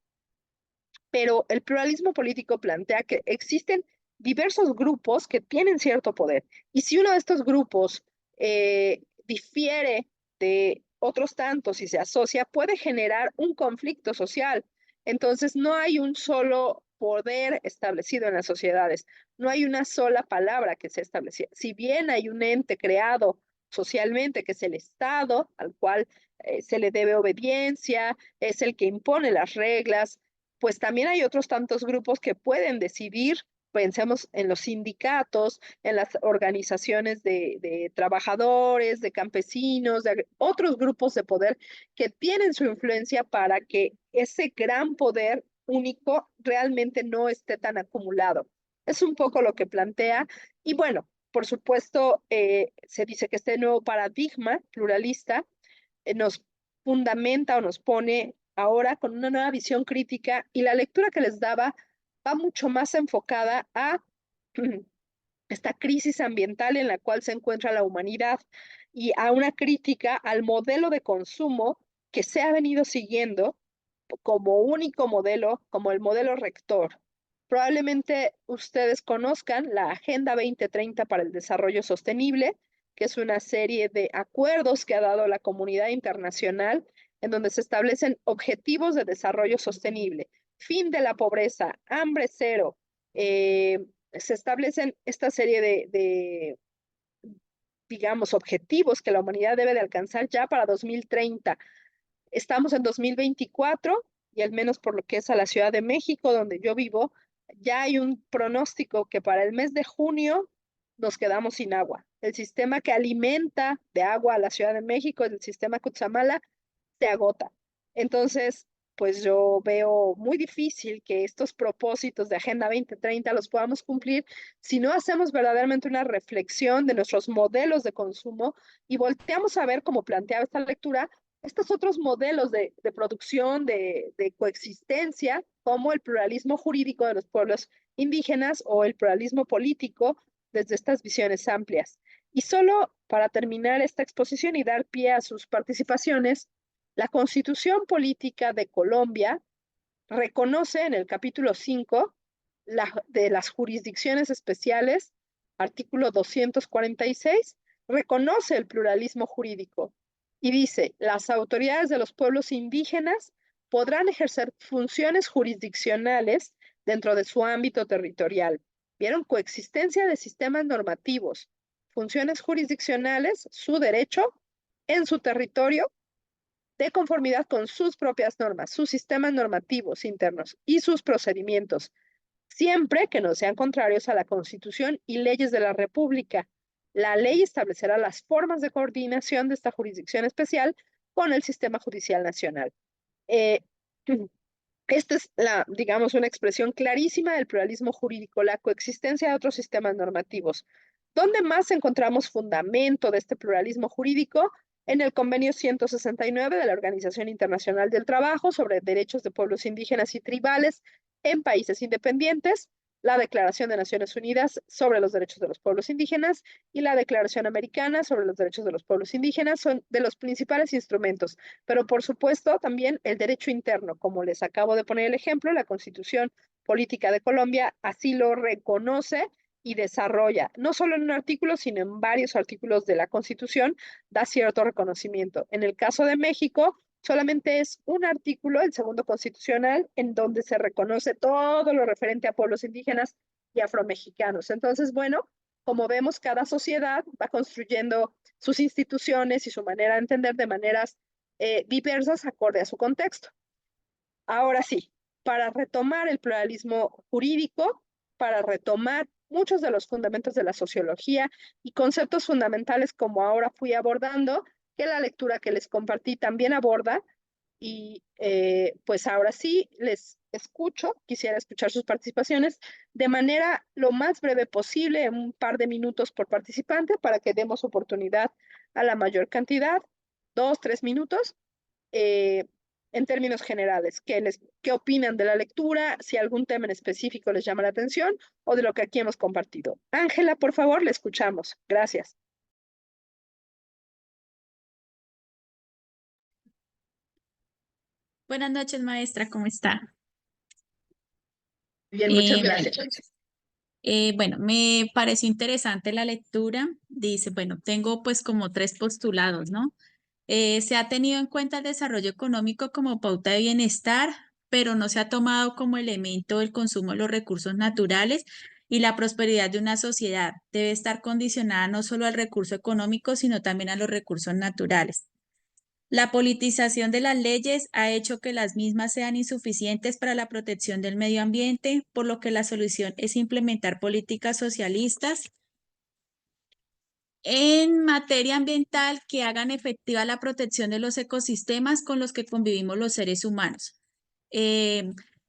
pero el pluralismo político plantea que existen diversos grupos que tienen cierto poder. Y si uno de estos grupos difiere de otros tantos y se asocia, puede generar un conflicto social. Entonces, no hay un solo poder establecido en las sociedades, no hay una sola palabra que se estableciera. Si bien hay un ente creado socialmente, que es el Estado, al cual se le debe obediencia, es el que impone las reglas, pues también hay otros tantos grupos que pueden decidir. Pensemos en los sindicatos, en las organizaciones de trabajadores, de campesinos, de otros grupos de poder que tienen su influencia para que ese gran poder único realmente no esté tan acumulado. Es un poco lo que plantea. Y bueno, por supuesto, se dice que este nuevo paradigma pluralista nos fundamenta o nos pone ahora con una nueva visión crítica y la lectura que les daba va mucho más enfocada a esta crisis ambiental en la cual se encuentra la humanidad y a una crítica al modelo de consumo que se ha venido siguiendo como único modelo, como el modelo rector. Probablemente ustedes conozcan la Agenda 2030 para el Desarrollo Sostenible, que es una serie de acuerdos que ha dado la comunidad internacional en donde se establecen objetivos de desarrollo sostenible, fin de la pobreza, hambre cero. Se establecen esta serie digamos, objetivos que la humanidad debe de alcanzar ya para 2030. Estamos en 2024 y al menos por lo que es a la Ciudad de México, donde yo vivo, ya hay un pronóstico que para el mes de junio nos quedamos sin agua. El sistema que alimenta de agua a la Ciudad de México, el sistema Cutzamala, se agota. Entonces, pues yo veo muy difícil que estos propósitos de Agenda 2030 los podamos cumplir si no hacemos verdaderamente una reflexión de nuestros modelos de consumo y volteamos a ver, como planteaba esta lectura, estos otros modelos de producción, de coexistencia, como el pluralismo jurídico de los pueblos indígenas o el pluralismo político desde estas visiones amplias. Y solo para terminar esta exposición y dar pie a sus participaciones, la Constitución Política de Colombia reconoce en el capítulo 5 de las jurisdicciones especiales, artículo 246, reconoce el pluralismo jurídico y dice, las autoridades de los pueblos indígenas podrán ejercer funciones jurisdiccionales dentro de su ámbito territorial. Vieron coexistencia de sistemas normativos, funciones jurisdiccionales, su derecho en su territorio de conformidad con sus propias normas, sus sistemas normativos internos y sus procedimientos, siempre que no sean contrarios a la Constitución y leyes de la República. La ley establecerá las formas de coordinación de esta jurisdicción especial con el sistema judicial nacional. Eh, esta es digamos, una expresión clarísima del pluralismo jurídico, la coexistencia de otros sistemas normativos. ¿Dónde más encontramos fundamento de este pluralismo jurídico? En el convenio 169 de la Organización Internacional del Trabajo sobre derechos de pueblos indígenas y tribales en países independientes, la Declaración de Naciones Unidas sobre los Derechos de los Pueblos Indígenas y la Declaración Americana sobre los Derechos de los Pueblos Indígenas son de los principales instrumentos, pero por supuesto también el derecho interno, como les acabo de poner el ejemplo, la Constitución Política de Colombia así lo reconoce y desarrolla, no solo en un artículo, sino en varios artículos de la Constitución, da cierto reconocimiento. En el caso de México, solamente es un artículo, el segundo constitucional, en donde se reconoce todo lo referente a pueblos indígenas y afromexicanos. Entonces, bueno, como vemos, cada sociedad va construyendo sus instituciones y su manera de entender de maneras diversas acorde a su contexto. Ahora sí, para retomar el pluralismo jurídico, para retomar muchos de los fundamentos de la sociología y conceptos fundamentales como ahora fui abordando, que la lectura que les compartí también aborda, y pues ahora sí les escucho, quisiera escuchar sus participaciones de manera lo más breve posible, un par de minutos por participante para que demos oportunidad a la mayor cantidad, 2, 3 minutos, eh, en términos generales. ¿Qué opinan de la lectura? Si algún tema en específico les llama la atención o de lo que aquí hemos compartido. Ángela, por favor, le escuchamos. Gracias. Buenas noches, maestra, ¿cómo está? Bien, muchas Bueno, gracias. bueno, me pareció interesante la lectura. Dice, bueno, tengo pues como tres postulados, ¿no? Se ha tenido en cuenta el desarrollo económico como pauta de bienestar, pero no se ha tomado como elemento el consumo de los recursos naturales y la prosperidad de una sociedad. Debe estar condicionada no solo al recurso económico, sino también a los recursos naturales. La politización de las leyes ha hecho que las mismas sean insuficientes para la protección del medio ambiente, por lo que la solución es implementar políticas socialistas en materia ambiental que hagan efectiva la protección de los ecosistemas con los que convivimos los seres humanos.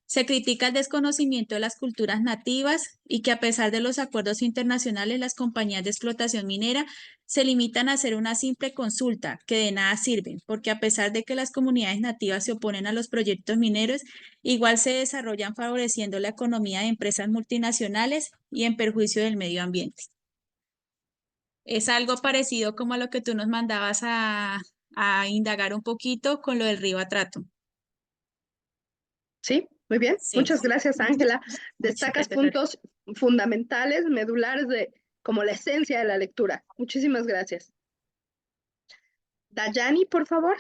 Se critica el desconocimiento de las culturas nativas y que a pesar de los acuerdos internacionales, las compañías de explotación minera se limitan a hacer una simple consulta que de nada sirven, porque a pesar de que las comunidades nativas se oponen a los proyectos mineros, igual se desarrollan favoreciendo la economía de empresas multinacionales y en perjuicio del medio ambiente. Es algo parecido como a lo que tú nos mandabas a indagar un poquito con lo del río Atrato. Sí, muy bien. Sí. Muchas gracias, Ángela. Sí, Destacas puntos fundamentales, medulares de como la esencia de la lectura. Muchísimas gracias. Dayani, por favor.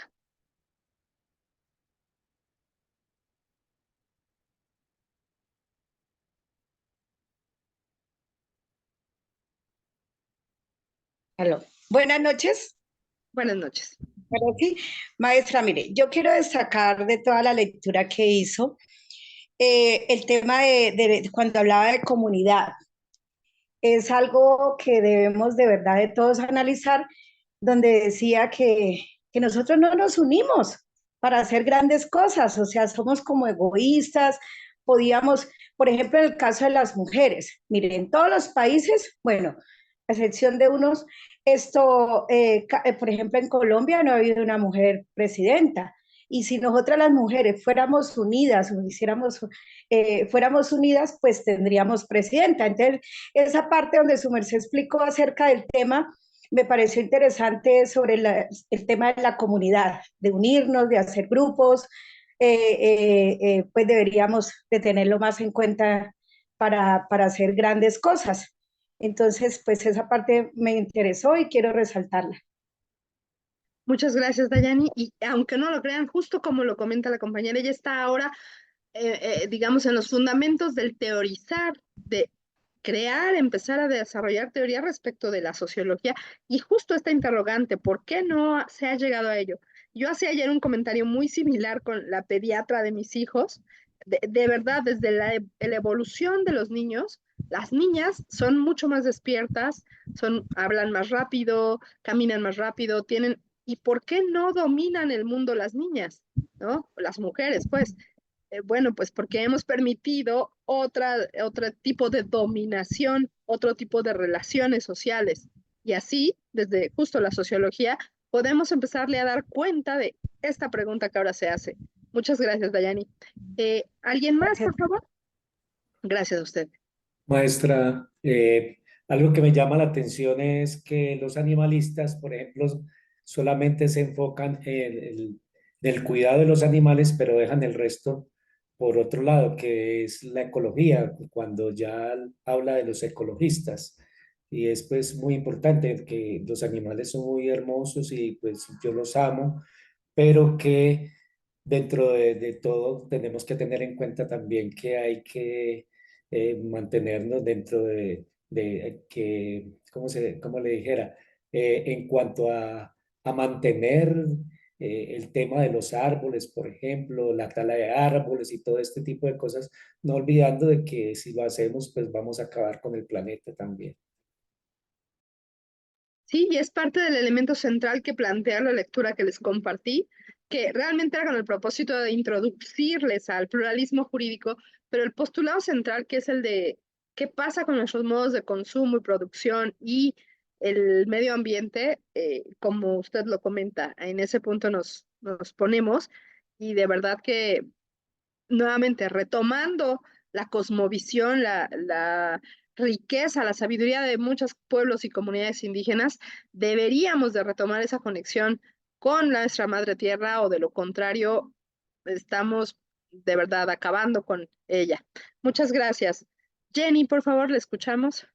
Aló. Buenas noches. Buenas noches. Ahora sí, maestra, mire, yo quiero destacar de toda la lectura que hizo el tema de cuando hablaba de comunidad. Es algo que debemos de verdad de todos analizar, donde decía que nosotros no nos unimos para hacer grandes cosas, o sea, somos como egoístas, podíamos, por ejemplo, en el caso de las mujeres, miren, en todos los países, bueno, a excepción de unos, por ejemplo, en Colombia no ha habido una mujer presidenta. Y si nosotras las mujeres fuéramos unidas o fuéramos unidas, pues tendríamos presidenta. Entonces, esa parte donde su merced explicó acerca del tema me pareció interesante sobre el tema de la comunidad, de unirnos, de hacer grupos, pues deberíamos de tenerlo más en cuenta para hacer grandes cosas. Entonces, pues esa parte me interesó y quiero resaltarla. Muchas gracias, Dayani. Y aunque no lo crean, justo como lo comenta la compañera, ella está ahora, digamos, en los fundamentos del teorizar, de crear, empezar a desarrollar teoría respecto de la sociología. Y justo esta interrogante, ¿por qué no se ha llegado a ello? Yo hacía ayer un comentario muy similar con la pediatra de mis hijos. De verdad, desde la evolución de los niños, las niñas son mucho más despiertas, hablan más rápido, caminan más rápido, tienen. ¿Y por qué no dominan el mundo las niñas? ¿No? Las mujeres, pues. Bueno, pues porque hemos permitido otro tipo de dominación, otro tipo de relaciones sociales. Y así, desde justo la sociología, podemos empezarle a dar cuenta de esta pregunta que ahora se hace. Muchas gracias, Dayani. ¿Alguien más, Gracias. por favor? Gracias a usted. Maestra, algo que me llama la atención es que los animalistas, por ejemplo, solamente se enfocan en el cuidado de los animales, pero dejan el resto por otro lado, que es la ecología, cuando ya habla de los ecologistas. Y es pues muy importante que los animales son muy hermosos y pues yo los amo, pero que dentro de todo tenemos que tener en cuenta también que hay que mantenernos dentro de que, cómo le dijera, en cuanto a mantener el tema de los árboles, por ejemplo, la tala de árboles y todo este tipo de cosas, no olvidando de que si lo hacemos, pues vamos a acabar con el planeta también. Sí, y es parte del elemento central que plantea la lectura que les compartí, que realmente era con el propósito de introducirles al pluralismo jurídico, pero el postulado central, que es el de qué pasa con nuestros modos de consumo y producción y el medio ambiente, como usted lo comenta, en ese punto nos ponemos, y de verdad que nuevamente retomando la cosmovisión, la riqueza, la sabiduría de muchos pueblos y comunidades indígenas, deberíamos de retomar esa conexión con nuestra madre tierra, o de lo contrario, estamos de verdad acabando con ella. Muchas gracias. Jenny, por favor, le escuchamos.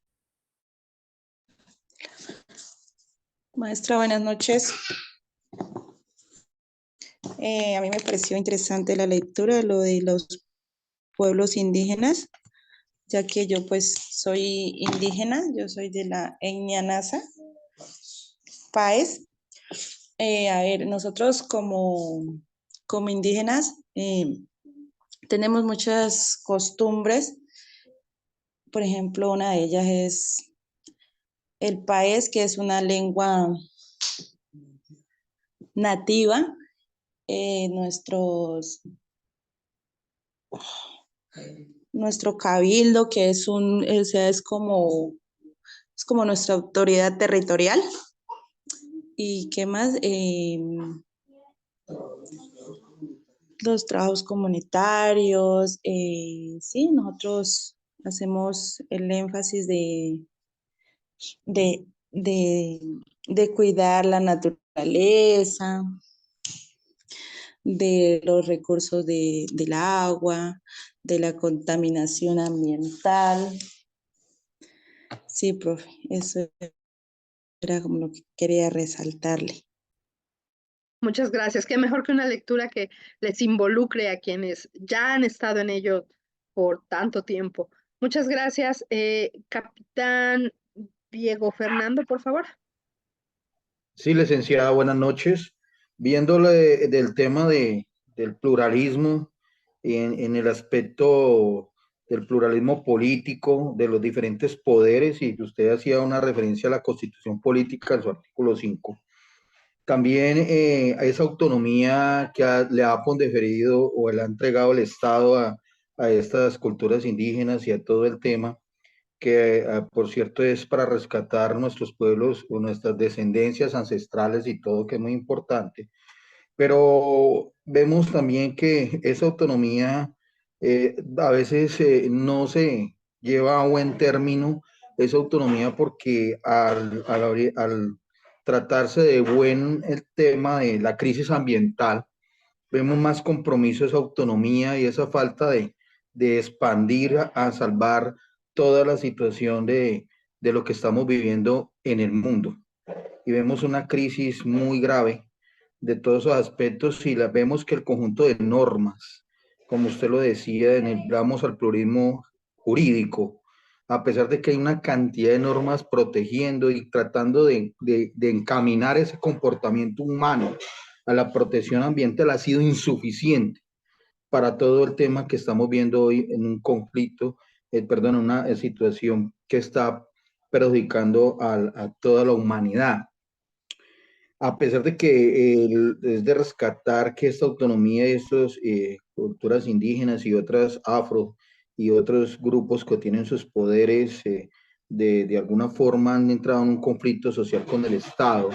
Maestra, buenas noches. A mí me pareció interesante la lectura, lo de los pueblos indígenas, ya que yo pues soy indígena, yo soy de la etnia Nasa, Páez. A ver, nosotros como indígenas tenemos muchas costumbres. Por ejemplo, una de ellas es el Páez, que es una lengua nativa. Nuestro cabildo, que es o sea, es como nuestra autoridad territorial. ¿Y qué más? Los trabajos comunitarios, sí, nosotros hacemos el énfasis de, de, de cuidar la naturaleza, de los recursos del agua, de la contaminación ambiental. Sí, profe, eso era como lo que quería resaltarle. Muchas gracias. Qué mejor que una lectura que les involucre a quienes ya han estado en ello por tanto tiempo. Muchas gracias. Capitán Diego Fernando, por favor. Sí, licenciada, buenas noches. Viéndole del tema del pluralismo en el aspecto del pluralismo político, de los diferentes poderes, y usted hacía una referencia a la Constitución Política en su artículo 5. También a esa autonomía que le ha conferido o le ha entregado el Estado a estas culturas indígenas y a todo el tema, que por cierto es para rescatar nuestros pueblos o nuestras descendencias ancestrales y todo, que es muy importante. Pero vemos también que esa autonomía a veces no se lleva a buen término esa autonomía, porque al tratarse de buen el tema de la crisis ambiental, vemos más compromiso, esa autonomía y esa falta de expandir a salvar toda la situación de lo que estamos viviendo en el mundo. Y vemos una crisis muy grave de todos esos aspectos y vemos que el conjunto de normas, como usted lo decía, vamos al pluralismo jurídico, a pesar de que hay una cantidad de normas protegiendo y tratando de encaminar ese comportamiento humano a la protección ambiental, ha sido insuficiente para todo el tema que estamos viendo hoy en un conflicto, perdón, una situación que está perjudicando a toda la humanidad. A pesar de que es de rescatar que esta autonomía de estas culturas indígenas y otras afro y otros grupos que tienen sus poderes de alguna forma han entrado en un conflicto social con el Estado,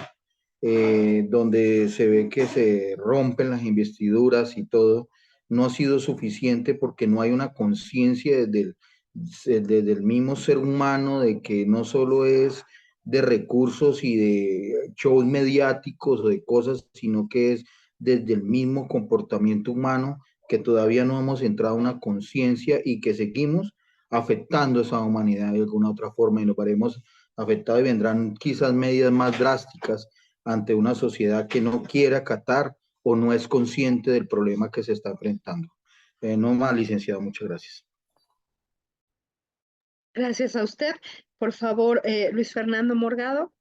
donde se ve que se rompen las investiduras y todo, no ha sido suficiente porque no hay una conciencia desde el mismo ser humano de que no solo es de recursos y de shows mediáticos o de cosas, sino que es desde el mismo comportamiento humano que todavía no hemos entrado a una conciencia y que seguimos afectando a esa humanidad de alguna otra forma y nos veremos afectados y vendrán quizás medidas más drásticas ante una sociedad que no quiere acatar o no es consciente del problema que se está enfrentando. No más, licenciado, muchas gracias. Gracias a usted. Por favor, Luis Fernando Morgado.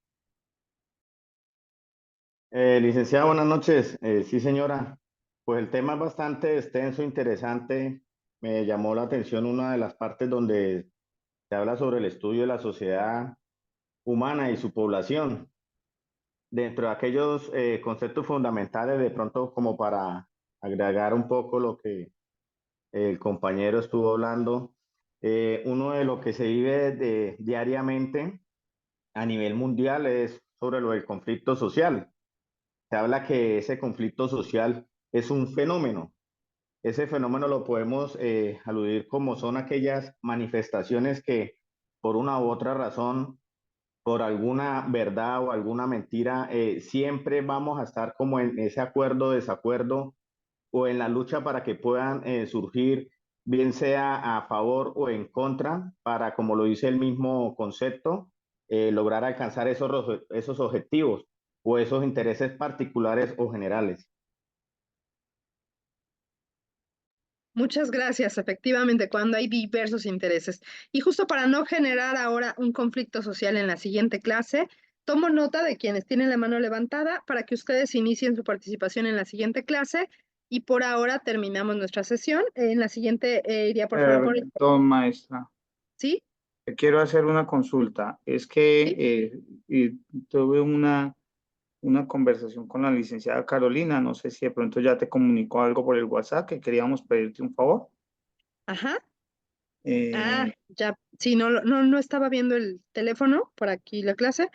Licenciada, buenas noches. Sí, señora. Pues el tema es bastante extenso, interesante. Me llamó la atención una de las partes donde se habla sobre el estudio de la sociedad humana y su población. Dentro de aquellos conceptos fundamentales, de pronto como para agregar un poco lo que el compañero estuvo hablando, uno de lo que se vive diariamente a nivel mundial es sobre lo del conflicto social. Se habla que ese conflicto social es un fenómeno. Ese fenómeno lo podemos aludir como son aquellas manifestaciones que por una u otra razón, por alguna verdad o alguna mentira, siempre vamos a estar como en ese acuerdo, desacuerdo o en la lucha para que puedan surgir, bien sea a favor o en contra, para, como lo dice el mismo concepto, lograr alcanzar esos objetivos o esos intereses particulares o generales. Muchas gracias. Efectivamente, cuando hay diversos intereses. Y justo para no generar ahora un conflicto social en la siguiente clase, tomo nota de quienes tienen la mano levantada para que ustedes inicien su participación en la siguiente clase. Y por ahora terminamos nuestra sesión. En la siguiente iría por favor. Perdón, maestra. ¿Sí? Quiero hacer una consulta. Es ¿Sí? que tuve una conversación con la licenciada Carolina. No sé si de pronto ya te comunicó algo por el WhatsApp, que queríamos pedirte un favor. Ajá. Eh, Ya. Sí, no estaba viendo el teléfono por aquí la clase.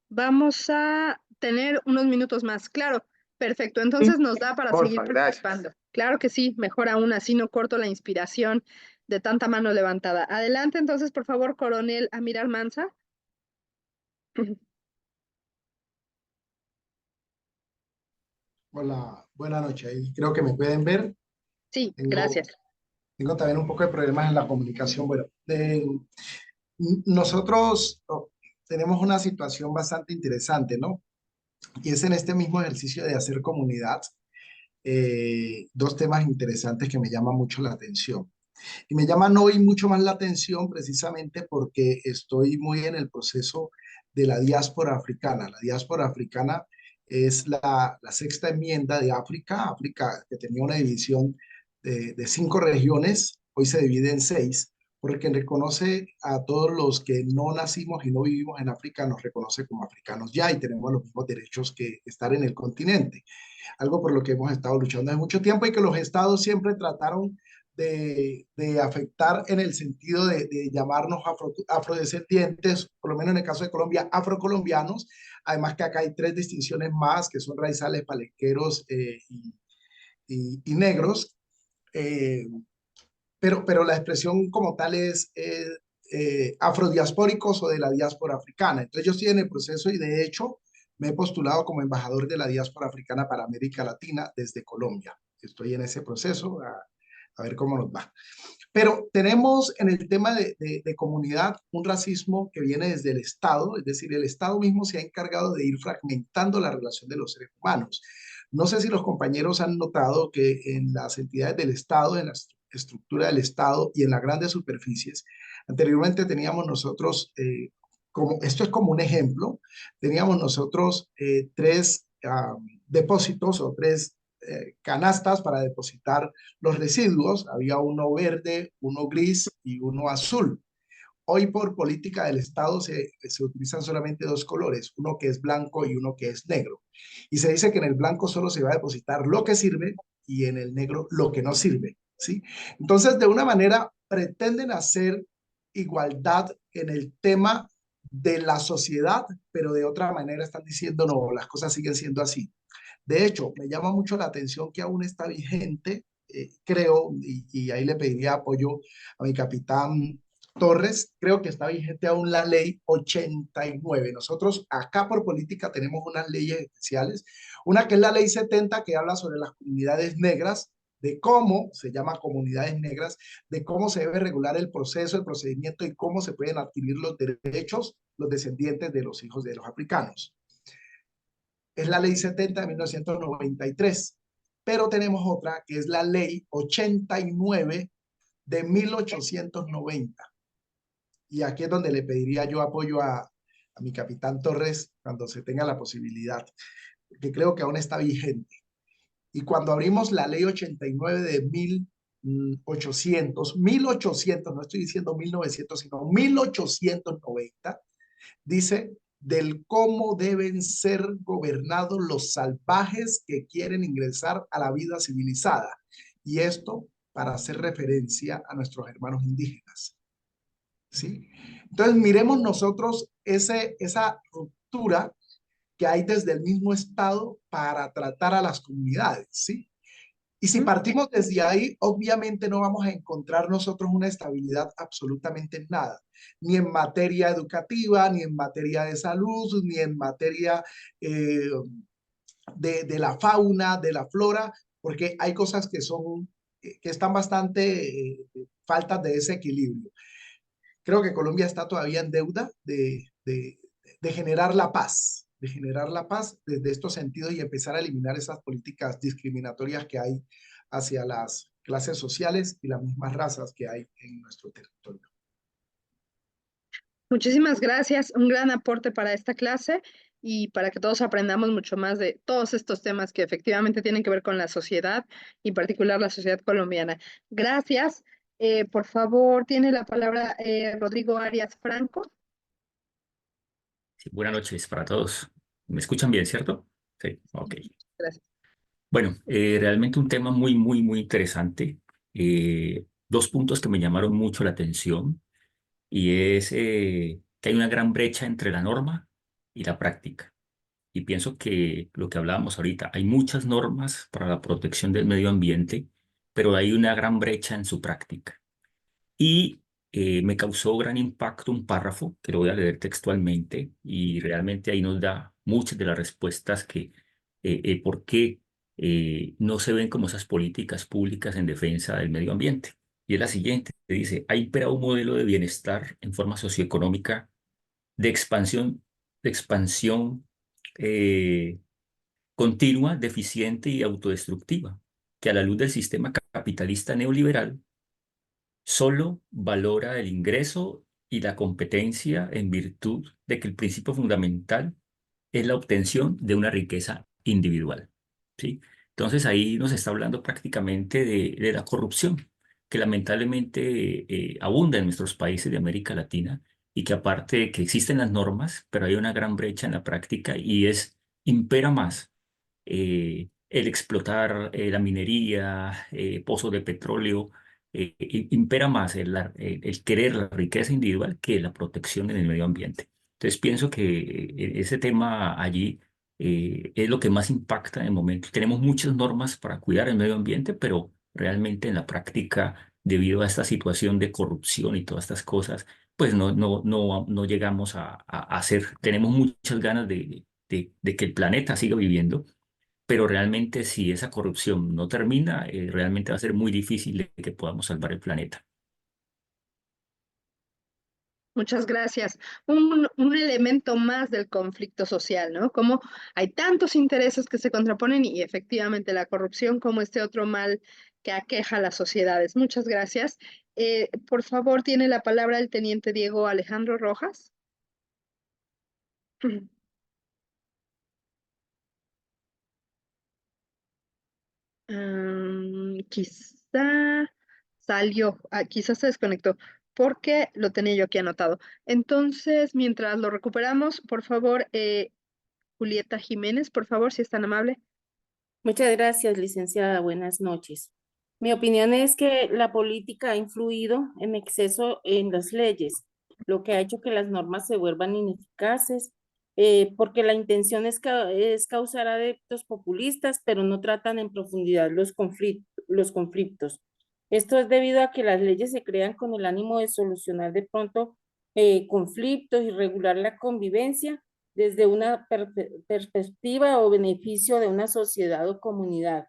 Vamos a tener unos minutos más. Claro, perfecto. Entonces nos da para seguir porfa, gracias. participando. Claro que sí, mejor aún, así no corto la inspiración de tanta mano levantada. Adelante entonces, por favor, coronel Amir Almanza. Hola, buenas noches. Ahí creo que me pueden ver. Sí, Tengo, gracias. tengo también un poco de problemas en la comunicación. Bueno, nosotros tenemos una situación bastante interesante, ¿no? Y es en este mismo ejercicio de hacer comunidad, dos temas interesantes que me llaman mucho la atención. Y me llaman hoy mucho más la atención precisamente porque estoy muy en el proceso de la diáspora africana. La diáspora africana es la sexta enmienda de África. África, que tenía una división de 5 regiones, hoy se divide en 6, porque reconoce a todos los que no nacimos y no vivimos en África, nos reconoce como africanos ya y tenemos los mismos derechos que estar en el continente. Algo por lo que hemos estado luchando hace mucho tiempo y que los estados siempre trataron de afectar en el sentido de llamarnos afrodescendientes, por lo menos en el caso de Colombia, afrocolombianos. Además que acá hay 3 distinciones más, que son raizales, palenqueros y negros. Eh, pero la expresión como tal es afrodiaspóricos o de la diáspora africana. Entonces yo estoy en el proceso y de hecho me he postulado como embajador de la diáspora africana para América Latina desde Colombia. Estoy en ese proceso, a ver cómo nos va. Pero tenemos en el tema de comunidad un racismo que viene desde el Estado, es decir, el Estado mismo se ha encargado de ir fragmentando la relación de los seres humanos. No sé si los compañeros han notado que en las entidades del Estado, en la estructura del Estado y en las grandes superficies, anteriormente teníamos nosotros, esto es como un ejemplo, teníamos nosotros tres depósitos o tres canastas para depositar los residuos. Había uno verde, uno gris y uno azul. Hoy por política del Estado se utilizan solamente dos colores, uno que es blanco y uno que es negro. Y se dice que en el blanco solo se va a depositar lo que sirve y en el negro lo que no sirve, ¿sí? Entonces, de una manera, pretenden hacer igualdad en el tema de la sociedad, pero de otra manera están diciendo, no, las cosas siguen siendo así. De hecho, me llama mucho la atención que aún está vigente, creo, y ahí le pediría apoyo a mi capitán Torres, creo que está vigente aún la ley 89. Nosotros acá por política tenemos unas leyes especiales, una que es la ley 70 que habla sobre las comunidades negras, de cómo se llama comunidades negras, de cómo se debe regular el proceso, el procedimiento y cómo se pueden adquirir los derechos los descendientes de los hijos de los africanos. Es la ley 70 de 1993, pero tenemos otra que es la ley 89 de 1890. Y aquí es donde le pediría yo apoyo a mi capitán Torres cuando se tenga la posibilidad, que creo que aún está vigente. Y cuando abrimos la ley 89 de 1800, no estoy diciendo 1900, sino 1890, dice del cómo deben ser gobernados los salvajes que quieren ingresar a la vida civilizada. Y esto para hacer referencia a nuestros hermanos indígenas. ¿Sí? Entonces, miremos nosotros esa ruptura que hay desde el mismo Estado para tratar a las comunidades, ¿sí? Y si partimos desde ahí, obviamente no vamos a encontrar nosotros una estabilidad absolutamente en nada, ni en materia educativa, ni en materia de salud, ni en materia de la fauna, de la flora, porque hay cosas que están bastante faltas de ese equilibrio. Creo que Colombia está todavía en deuda de generar la paz, desde estos sentidos y empezar a eliminar esas políticas discriminatorias que hay hacia las clases sociales y las mismas razas que hay en nuestro territorio. Muchísimas gracias, un gran aporte para esta clase y para que todos aprendamos mucho más de todos estos temas que efectivamente tienen que ver con la sociedad, y en particular la sociedad colombiana. Gracias. Por favor, tiene la palabra Rodrigo Arias Franco. Sí, buenas noches para todos. ¿Me escuchan bien, cierto? Sí, ok. Gracias. Bueno, realmente un tema muy, muy, muy interesante. Dos puntos que me llamaron mucho la atención y es que hay una gran brecha entre la norma y la práctica. Y pienso que lo que hablábamos ahorita, hay muchas normas para la protección del medio ambiente, pero hay una gran brecha en su práctica. Y me causó gran impacto un párrafo que lo voy a leer textualmente y realmente ahí nos da muchas de las respuestas que por qué no se ven como esas políticas públicas en defensa del medio ambiente. Y es la siguiente, dice, ha imperado un modelo de bienestar en forma socioeconómica de expansión eh, continua, deficiente y autodestructiva, que a la luz del sistema capitalista neoliberal solo valora el ingreso y la competencia en virtud de que el principio fundamental es la obtención de una riqueza individual, ¿sí? Entonces ahí nos está hablando prácticamente de la corrupción, que lamentablemente abunda en nuestros países de América Latina y que aparte de que existen las normas, pero hay una gran brecha en la práctica y impera más el explotar la minería, pozos de petróleo, impera más el querer la riqueza individual que la protección en el medio ambiente. Entonces pienso que ese tema allí es lo que más impacta en el momento. Tenemos muchas normas para cuidar el medio ambiente, pero realmente en la práctica, debido a esta situación de corrupción y todas estas cosas, pues no llegamos a hacer. Tenemos muchas ganas de que el planeta siga viviendo, pero realmente si esa corrupción no termina, realmente va a ser muy difícil de que podamos salvar el planeta. Muchas gracias. Un elemento más del conflicto social, ¿no? Como hay tantos intereses que se contraponen y efectivamente la corrupción como este otro mal que aqueja a las sociedades. Muchas gracias. Por favor, tiene la palabra el teniente Diego Alejandro Rojas. Quizá salió, quizás se desconectó, porque lo tenía yo aquí anotado. Entonces, mientras lo recuperamos, por favor, Julieta Jiménez, por favor, si es tan amable. Muchas gracias, licenciada. Buenas noches. Mi opinión es que la política ha influido en exceso en las leyes, lo que ha hecho que las normas se vuelvan ineficaces, porque la intención es causar adeptos populistas, pero no tratan en profundidad los conflictos. Esto es debido a que las leyes se crean con el ánimo de solucionar de pronto conflictos y regular la convivencia desde una perspectiva o beneficio de una sociedad o comunidad,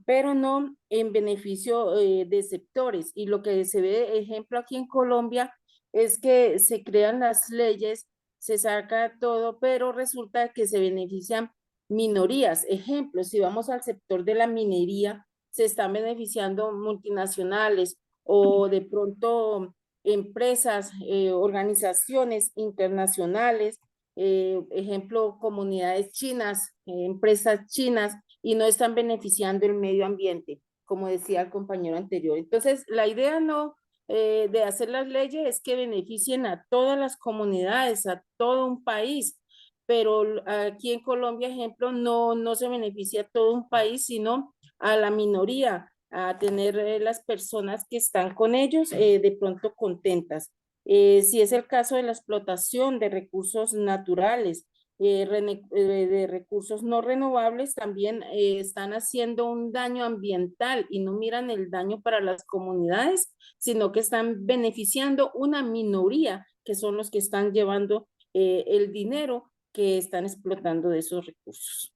pero no en beneficio de sectores. Y lo que se ve, ejemplo, aquí en Colombia, es que se crean las leyes, se saca todo, pero resulta que se benefician minorías. Ejemplo, si vamos al sector de la minería, se están beneficiando multinacionales o de pronto empresas, organizaciones internacionales, ejemplo, comunidades chinas, empresas chinas, y no están beneficiando el medio ambiente, como decía el compañero anterior. Entonces, la idea no de hacer las leyes es que beneficien a todas las comunidades, a todo un país, pero aquí en Colombia, ejemplo, no se beneficia a todo un país, sino a la minoría, a tener las personas que están con ellos de pronto contentas. Si es el caso de la explotación de recursos naturales, de recursos no renovables, también están haciendo un daño ambiental y no miran el daño para las comunidades, sino que están beneficiando una minoría, que son los que están llevando el dinero que están explotando de esos recursos.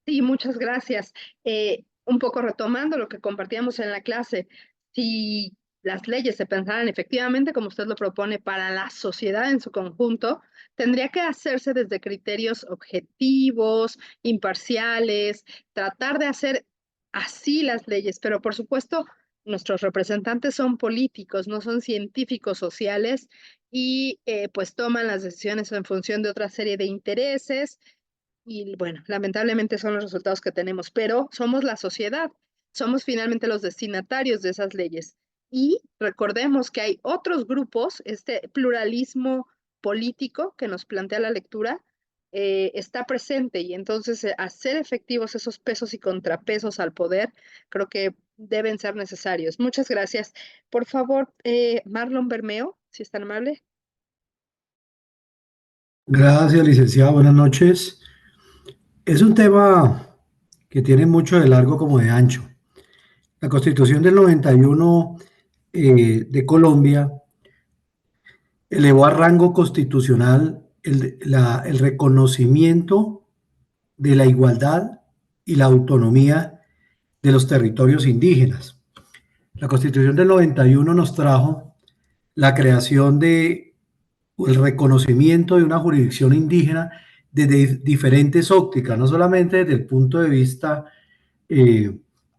Sí, muchas gracias. Un poco retomando lo que compartíamos en la clase, si las leyes se pensaran efectivamente, como usted lo propone, para la sociedad en su conjunto, tendría que hacerse desde criterios objetivos, imparciales, tratar de hacer así las leyes, pero por supuesto, nuestros representantes son políticos, no son científicos sociales y pues toman las decisiones en función de otra serie de intereses. Y bueno, lamentablemente son los resultados que tenemos, pero somos la sociedad, somos finalmente los destinatarios de esas leyes. Y recordemos que hay otros grupos, este pluralismo político que nos plantea la lectura está presente y entonces hacer efectivos esos pesos y contrapesos al poder creo que deben ser necesarios. Muchas gracias. Por favor, Marlon Bermeo, si es tan amable. Gracias, licenciada. Buenas noches. Es un tema que tiene mucho de largo como de ancho. La Constitución del 91 de Colombia elevó a rango constitucional el reconocimiento de la igualdad y la autonomía de los territorios indígenas. La Constitución del 91 nos trajo la creación de el reconocimiento de una jurisdicción indígena desde diferentes ópticas, no solamente desde el punto de vista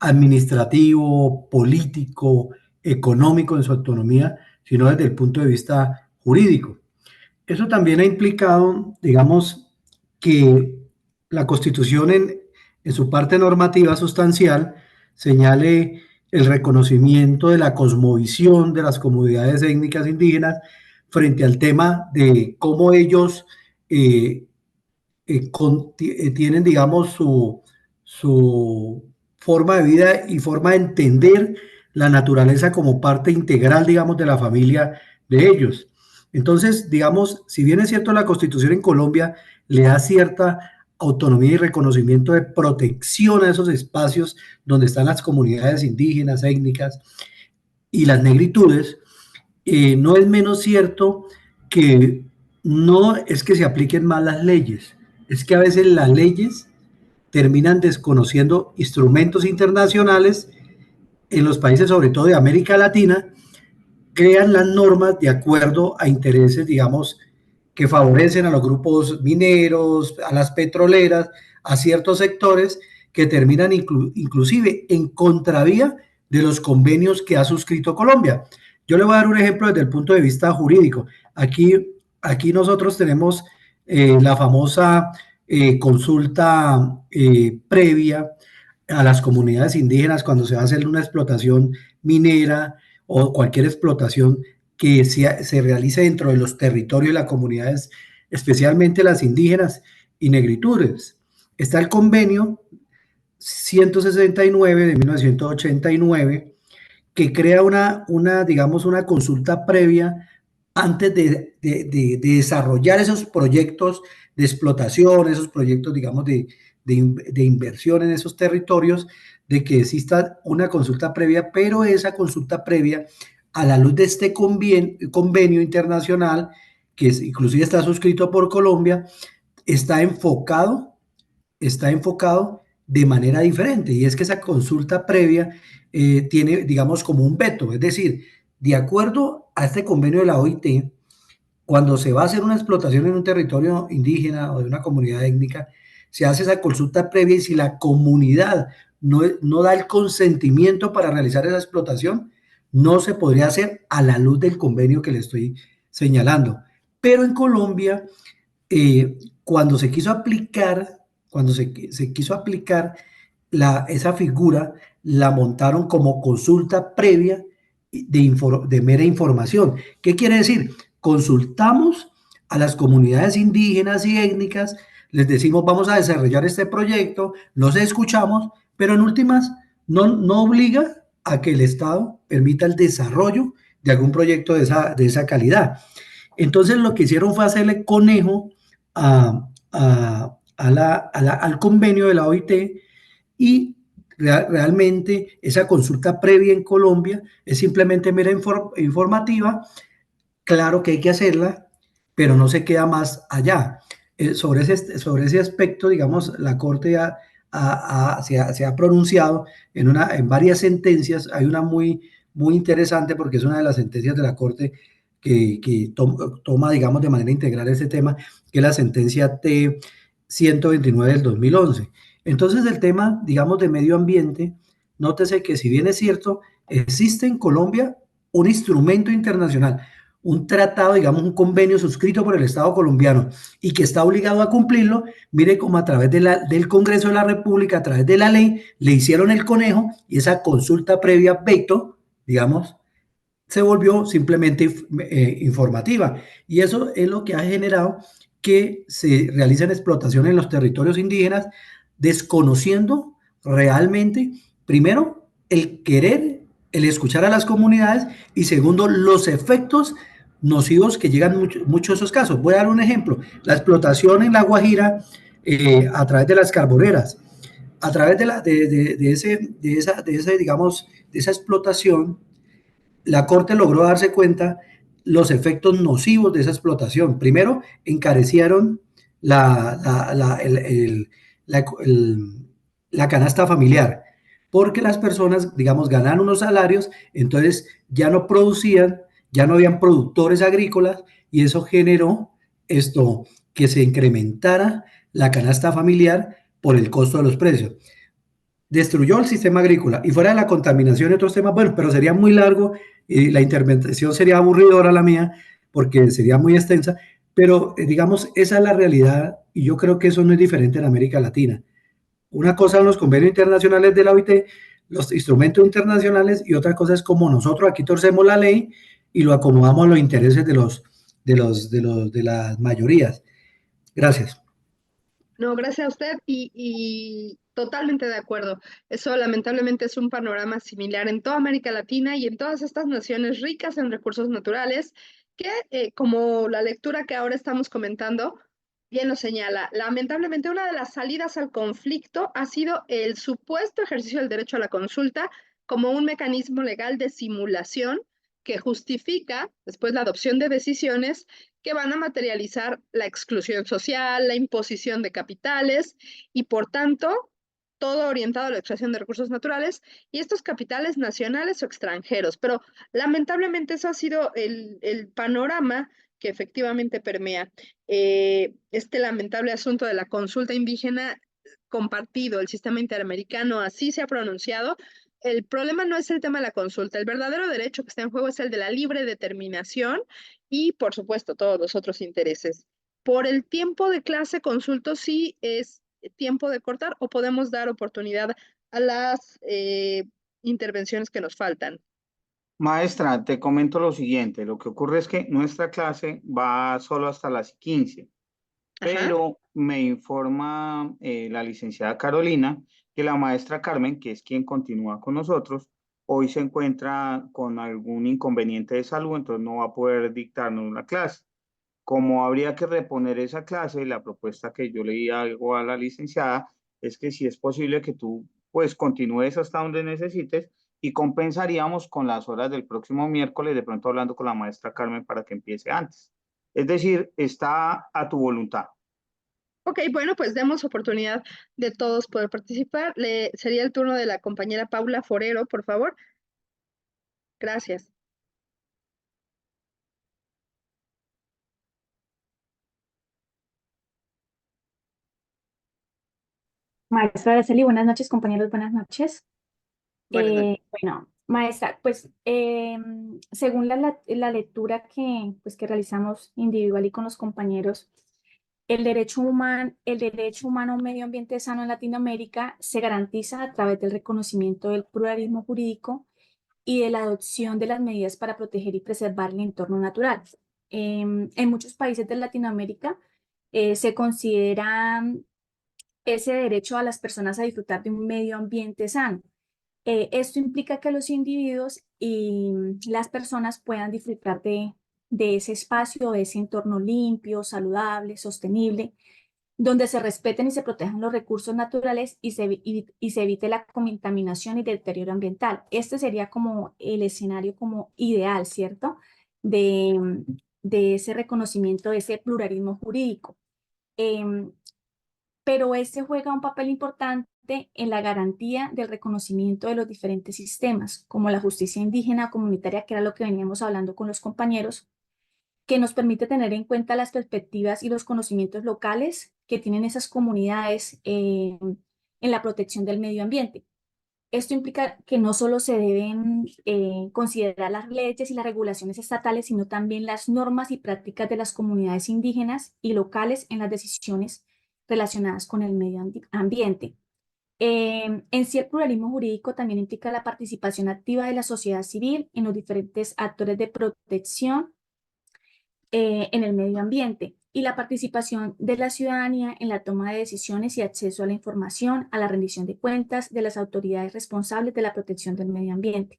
administrativo, político, económico en su autonomía, sino desde el punto de vista jurídico. Eso también ha implicado, digamos, que la Constitución en su parte normativa sustancial señale el reconocimiento de la cosmovisión de las comunidades étnicas indígenas frente al tema de cómo ellos tienen, digamos, su forma de vida y forma de entender la naturaleza como parte integral, digamos, de la familia de ellos. Entonces, digamos, si bien es cierto la Constitución en Colombia le da cierta autonomía y reconocimiento de protección a esos espacios donde están las comunidades indígenas, étnicas y las negritudes, no es menos cierto que no es que se apliquen mal las leyes, es que a veces las leyes terminan desconociendo instrumentos internacionales en los países, sobre todo de América Latina, crean las normas de acuerdo a intereses, digamos, que favorecen a los grupos mineros, a las petroleras, a ciertos sectores que terminan inclusive en contravía de los convenios que ha suscrito Colombia. Yo le voy a dar un ejemplo desde el punto de vista jurídico. Aquí nosotros tenemos la famosa consulta previa a las comunidades indígenas cuando se va a hacer una explotación minera o cualquier explotación que se realice dentro de los territorios de las comunidades, especialmente las indígenas y negritudes. Está el convenio 169 de 1989 que crea digamos, una consulta previa antes de desarrollar esos proyectos de explotación, esos proyectos, digamos, de inversión en esos territorios, de que exista una consulta previa, pero esa consulta previa, a la luz de este convenio internacional, que inclusive está suscrito por Colombia, está enfocado de manera diferente, y es que esa consulta previa tiene, digamos, como un veto, es decir, de acuerdo a este convenio de la OIT, cuando se va a hacer una explotación en un territorio indígena o de una comunidad étnica, se hace esa consulta previa y si la comunidad no da el consentimiento para realizar esa explotación, no se podría hacer a la luz del convenio que le estoy señalando. Pero en Colombia, cuando se quiso aplicar, esa figura, la montaron como consulta previa de mera información. ¿Qué quiere decir? Consultamos a las comunidades indígenas y étnicas, les decimos vamos a desarrollar este proyecto, los escuchamos, pero en últimas no obliga a que el Estado permita el desarrollo de algún proyecto de esa calidad. Entonces lo que hicieron fue hacerle conejo al convenio de la OIT y realmente esa consulta previa en Colombia es simplemente mera informativa. Claro que hay que hacerla, pero no se queda más allá. Sobre ese aspecto, digamos, la Corte se ha pronunciado en varias sentencias. Hay una muy interesante porque es una de las sentencias de la Corte que toma, digamos, de manera integral ese tema, que es la sentencia T-129 del 2011. Entonces, el tema, digamos, de medio ambiente, nótese que si bien es cierto, existe en Colombia un instrumento internacional, un tratado, digamos, un convenio suscrito por el Estado colombiano y que está obligado a cumplirlo, mire cómo a través del Congreso de la República, a través de la ley, le hicieron el conejo y esa consulta previa veto, digamos, se volvió simplemente informativa. Y eso es lo que ha generado que se realicen explotaciones en los territorios indígenas, desconociendo realmente, primero, el querer, el escuchar a las comunidades y segundo, los efectos nocivos que llegan muchos de esos casos. Voy a dar un ejemplo. La explotación en La Guajira a través de las carboneras. A través de esa explotación, la Corte logró darse cuenta los efectos nocivos de esa explotación. Primero, encarecieron la canasta familiar, porque las personas, digamos, ganaban unos salarios, entonces ya no producían, ya no habían productores agrícolas, y eso generó que se incrementara la canasta familiar por el costo de los precios. Destruyó el sistema agrícola y fuera de la contaminación y otros temas, bueno, pero sería muy largo y la intervención sería aburridora la mía porque sería muy extensa, pero digamos, esa es la realidad y yo creo que eso no es diferente en América Latina. Una cosa son los convenios internacionales de la OIT, los instrumentos internacionales y otra cosa es como nosotros aquí torcemos la ley y lo acomodamos a los intereses de las mayorías. Gracias. No, gracias a usted y totalmente de acuerdo. Eso lamentablemente es un panorama similar en toda América Latina y en todas estas naciones ricas en recursos naturales que, como la lectura que ahora estamos comentando, bien lo señala. Lamentablemente una de las salidas al conflicto ha sido el supuesto ejercicio del derecho a la consulta como un mecanismo legal de simulación que justifica después la adopción de decisiones que van a materializar la exclusión social, la imposición de capitales y, por tanto, todo orientado a la extracción de recursos naturales y estos capitales nacionales o extranjeros. Pero lamentablemente eso ha sido el panorama que efectivamente permea este lamentable asunto de la consulta indígena compartido. El sistema interamericano así se ha pronunciado. El problema no es el tema de la consulta. El verdadero derecho que está en juego es el de la libre determinación y, por supuesto, todos los otros intereses. Por el tiempo de clase, consulto si es tiempo de cortar o podemos dar oportunidad a las intervenciones que nos faltan. Maestra, te comento lo siguiente. Lo que ocurre es que nuestra clase va solo hasta las 15, pero me informa la licenciada Carolina que la maestra Carmen, que es quien continúa con nosotros, hoy se encuentra con algún inconveniente de salud, entonces no va a poder dictarnos una clase. Como habría que reponer esa clase, la propuesta que yo le hago a la licenciada es que si es posible que tú pues continúes hasta donde necesites y compensaríamos con las horas del próximo miércoles, de pronto hablando con la maestra Carmen para que empiece antes. Es decir, está a tu voluntad. Ok, bueno, pues demos oportunidad de todos poder participar. Sería el turno de la compañera Paula Forero, por favor. Gracias. Maestra Araceli, buenas noches, compañeros, buenas noches. Buenas noches. Bueno, maestra, pues según la lectura que realizamos individual y con los compañeros, el derecho humano a un medio ambiente sano en Latinoamérica se garantiza a través del reconocimiento del pluralismo jurídico y de la adopción de las medidas para proteger y preservar el entorno natural. En muchos países de Latinoamérica se consideran ese derecho a las personas a disfrutar de un medio ambiente sano. Esto implica que los individuos y las personas puedan disfrutar de ese espacio, de ese entorno limpio, saludable, sostenible, donde se respeten y se protejan los recursos naturales y se evite la contaminación y deterioro ambiental. Este sería como el escenario como ideal, ¿cierto? De ese reconocimiento, de ese pluralismo jurídico. Pero este juega un papel importante en la garantía del reconocimiento de los diferentes sistemas, como la justicia indígena comunitaria, que era lo que veníamos hablando con los compañeros, que nos permite tener en cuenta las perspectivas y los conocimientos locales que tienen esas comunidades en la protección del medio ambiente. Esto implica que no solo se deben considerar las leyes y las regulaciones estatales, sino también las normas y prácticas de las comunidades indígenas y locales en las decisiones relacionadas con el medio ambiente. En sí, el pluralismo jurídico también implica la participación activa de la sociedad civil en los diferentes actores de protección en el medio ambiente y la participación de la ciudadanía en la toma de decisiones y acceso a la información, a la rendición de cuentas de las autoridades responsables de la protección del medio ambiente.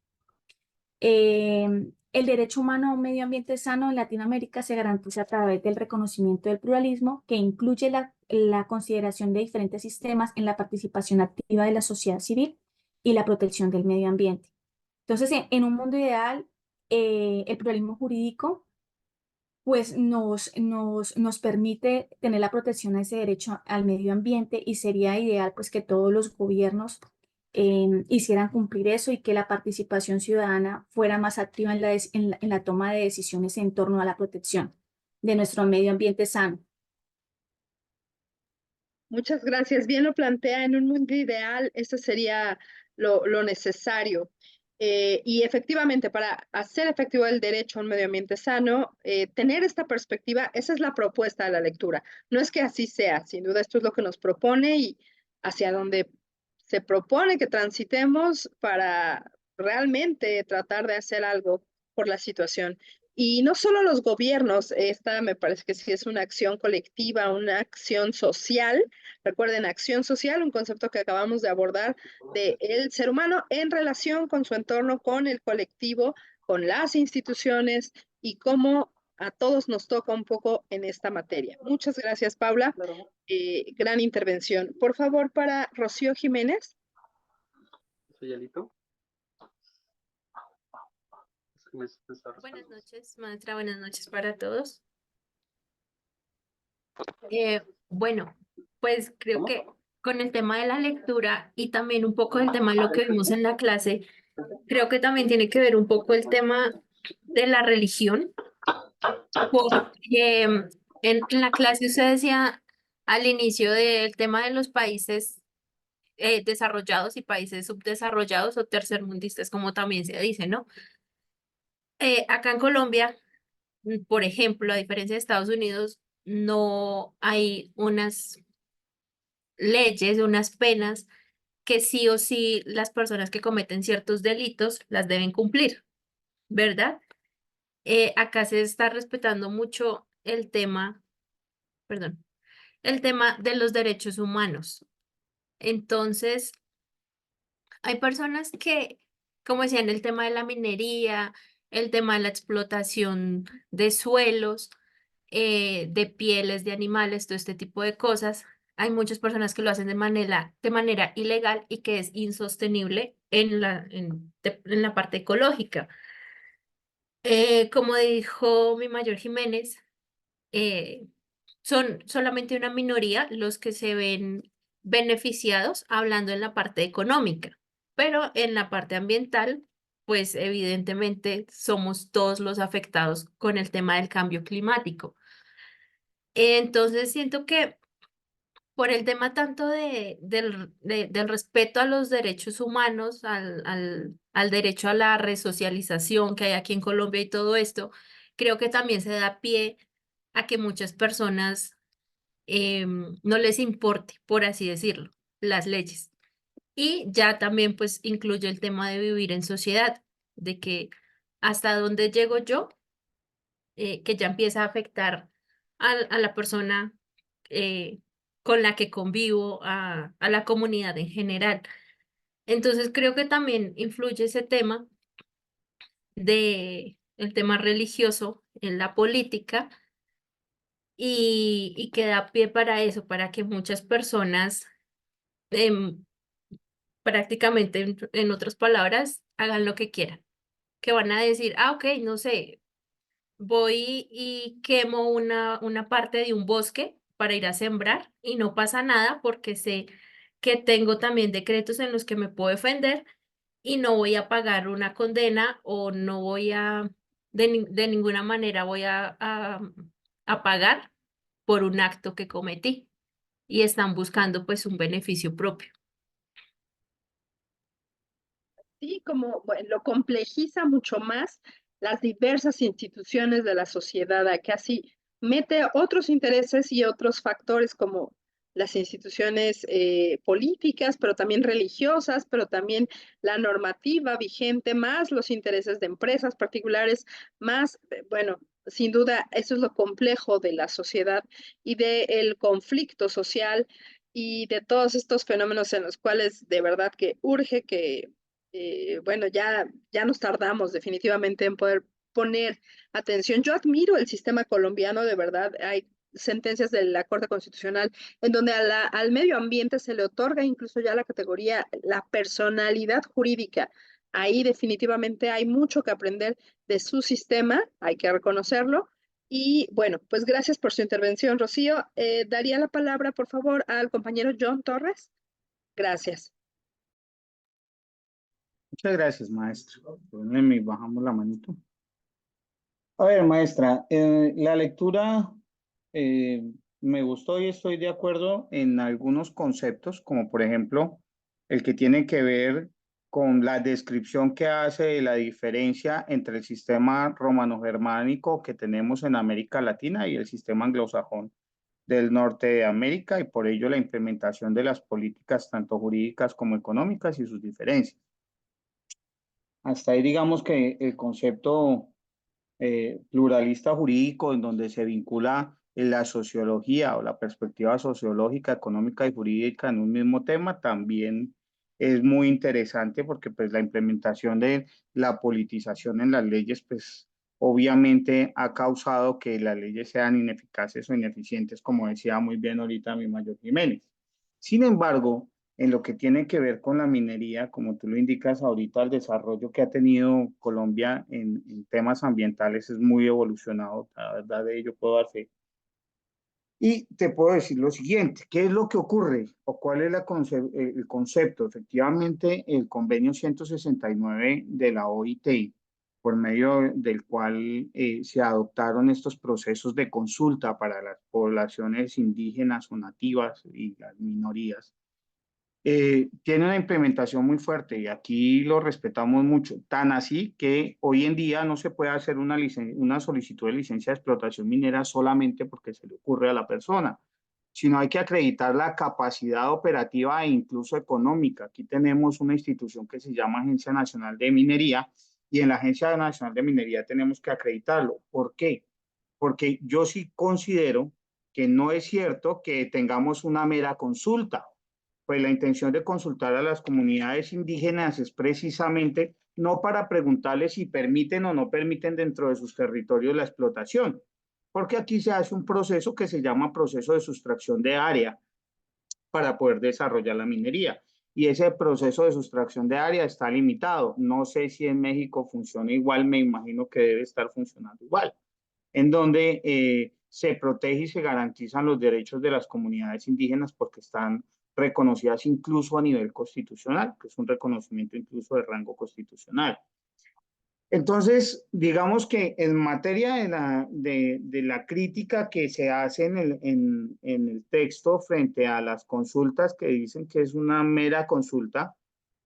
El derecho humano a un medio ambiente sano en Latinoamérica se garantiza a través del reconocimiento del pluralismo, que incluye la consideración de diferentes sistemas en la participación activa de la sociedad civil y la protección del medio ambiente. Entonces, en un mundo ideal, el pluralismo jurídico pues nos permite tener la protección a ese derecho al medio ambiente y sería ideal pues que todos los gobiernos hicieran cumplir eso y que la participación ciudadana fuera más activa en la toma de decisiones en torno a la protección de nuestro medio ambiente sano. Muchas gracias. Bien lo plantea, en un mundo ideal, eso sería lo necesario. Y efectivamente, para hacer efectivo el derecho a un medio ambiente sano, tener esta perspectiva, esa es la propuesta de la lectura. No es que así sea, sin duda esto es lo que nos propone y hacia donde se propone que transitemos para realmente tratar de hacer algo por la situación. Y no solo los gobiernos, esta me parece que sí es una acción colectiva, una acción social. Recuerden, acción social, un concepto que acabamos de abordar del ser humano en relación con su entorno, con el colectivo, con las instituciones y cómo a todos nos toca un poco en esta materia. Muchas gracias, Paula. Gran intervención. Por favor, para Rocío Jiménez. Buenas noches, maestra, buenas noches para todos. Bueno, pues creo que con el tema de la lectura y también un poco el tema de lo que vimos en la clase, creo que también tiene que ver un poco el tema de la religión, porque en la clase usted decía al inicio del tema de los países desarrollados y países subdesarrollados o tercermundistas, como también se dice, ¿no? Acá en Colombia, por ejemplo, a diferencia de Estados Unidos, no hay unas leyes, unas penas que sí o sí las personas que cometen ciertos delitos las deben cumplir, ¿verdad? Acá se está respetando mucho el tema, perdón, el tema de los derechos humanos. Entonces, hay personas que, como decían, el tema de la minería, el tema de la explotación de suelos, de pieles de animales, todo este tipo de cosas. Hay muchas personas que lo hacen de manera ilegal y que es insostenible en la parte ecológica. Como dijo mi mayor Jiménez, eh, son solamente una minoría los que se ven beneficiados hablando en la parte económica, pero en la parte ambiental, pues evidentemente somos todos los afectados con el tema del cambio climático. Entonces siento que por el tema tanto del respeto a los derechos humanos, al derecho a la resocialización que hay aquí en Colombia y todo esto, creo que también se da pie a que muchas personas no les importe, por así decirlo, las leyes. Y ya también pues incluye el tema de vivir en sociedad, de que hasta dónde llego yo, que ya empieza a afectar a la persona eh, con la que convivo, a la comunidad en general. Entonces creo que también influye ese tema el tema religioso en la política y que da pie para eso, para que muchas personas em, prácticamente, en otras palabras, hagan lo que quieran, que van a decir, ah, ok, no sé, voy y quemo una parte de un bosque para ir a sembrar y no pasa nada porque sé que tengo también decretos en los que me puedo defender y no voy a pagar una condena o no voy de ninguna manera voy a pagar por un acto que cometí y están buscando pues un beneficio propio. Sí, como bueno, lo complejiza mucho más las diversas instituciones de la sociedad, a que así mete otros intereses y otros factores como las instituciones políticas, pero también religiosas, pero también la normativa vigente, más los intereses de empresas particulares, más, bueno, sin duda, eso es lo complejo de la sociedad y del conflicto social y de todos estos fenómenos en los cuales de verdad que urge que bueno, ya nos tardamos definitivamente en poder poner atención. Yo admiro el sistema colombiano, de verdad. Hay sentencias de la Corte Constitucional en donde al medio ambiente se le otorga incluso ya la categoría, la personalidad jurídica. Ahí definitivamente hay mucho que aprender de su sistema, hay que reconocerlo. Y bueno, pues gracias por su intervención, Rocío. Daría la palabra, por favor, al compañero John Torres. Gracias. Muchas gracias, maestra. Perdóneme, bajamos la manito. A ver, maestra, la lectura me gustó y estoy de acuerdo en algunos conceptos, como por ejemplo el que tiene que ver con la descripción que hace de la diferencia entre el sistema romano-germánico que tenemos en América Latina y el sistema anglosajón del norte de América y por ello la implementación de las políticas tanto jurídicas como económicas y sus diferencias. Hasta ahí digamos que el concepto pluralista jurídico en donde se vincula la sociología o la perspectiva sociológica, económica y jurídica en un mismo tema también es muy interesante porque pues la implementación de la politización en las leyes pues obviamente ha causado que las leyes sean ineficaces o ineficientes como decía muy bien ahorita mi mayor Jiménez. Sin embargo, en lo que tiene que ver con la minería, como tú lo indicas ahorita, el desarrollo que ha tenido Colombia en temas ambientales es muy evolucionado, la verdad de ello puedo dar fe. Y te puedo decir lo siguiente, ¿qué es lo que ocurre o cuál es el concepto? Efectivamente, el convenio 169 de la OIT, por medio del cual se adoptaron estos procesos de consulta para las poblaciones indígenas o nativas y las minorías, tiene una implementación muy fuerte y aquí lo respetamos mucho, tan así que hoy en día no se puede hacer una solicitud de licencia de explotación minera solamente porque se le ocurre a la persona, sino hay que acreditar la capacidad operativa e incluso económica. Aquí tenemos una institución que se llama Agencia Nacional de Minería y en la Agencia Nacional de Minería tenemos que acreditarlo. ¿Por qué? Porque yo sí considero que no es cierto que tengamos una mera consulta. Pues la intención de consultar a las comunidades indígenas es precisamente no para preguntarles si permiten o no permiten dentro de sus territorios la explotación, porque aquí se hace un proceso que se llama proceso de sustracción de área para poder desarrollar la minería. Y ese proceso de sustracción de área está limitado. No sé si en México funciona igual, me imagino que debe estar funcionando igual, en donde se protege y se garantizan los derechos de las comunidades indígenas porque están reconocidas incluso a nivel constitucional, que es un reconocimiento incluso de rango constitucional. Entonces, digamos que en materia de la crítica que se hace en el texto frente a las consultas que dicen que es una mera consulta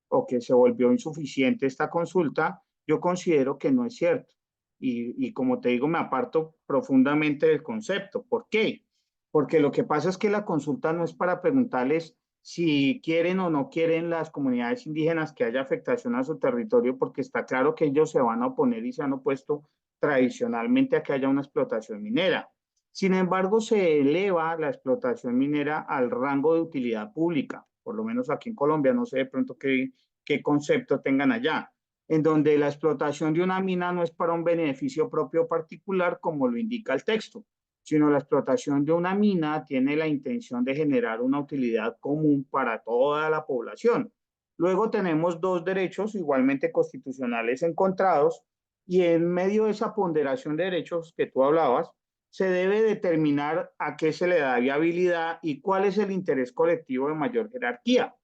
o que se volvió insuficiente esta consulta, yo considero que no es cierto. Y como te digo, me aparto profundamente del concepto. ¿Por qué? Porque lo que pasa es que la consulta no es para preguntarles si quieren o no quieren las comunidades indígenas que haya afectación a su territorio, porque está claro que ellos se van a oponer y se han opuesto tradicionalmente a que haya una explotación minera. Sin embargo, se eleva la explotación minera al rango de utilidad pública, por lo menos aquí en Colombia, no sé de pronto qué concepto tengan allá, en donde la explotación de una mina no es para un beneficio propio particular, como lo indica el texto, sino la explotación de una mina tiene la intención de generar una utilidad común para toda la población. Luego tenemos dos derechos igualmente constitucionales encontrados y en medio de esa ponderación de derechos que tú hablabas, se debe determinar a qué se le da viabilidad y cuál es el interés colectivo de mayor jerarquía.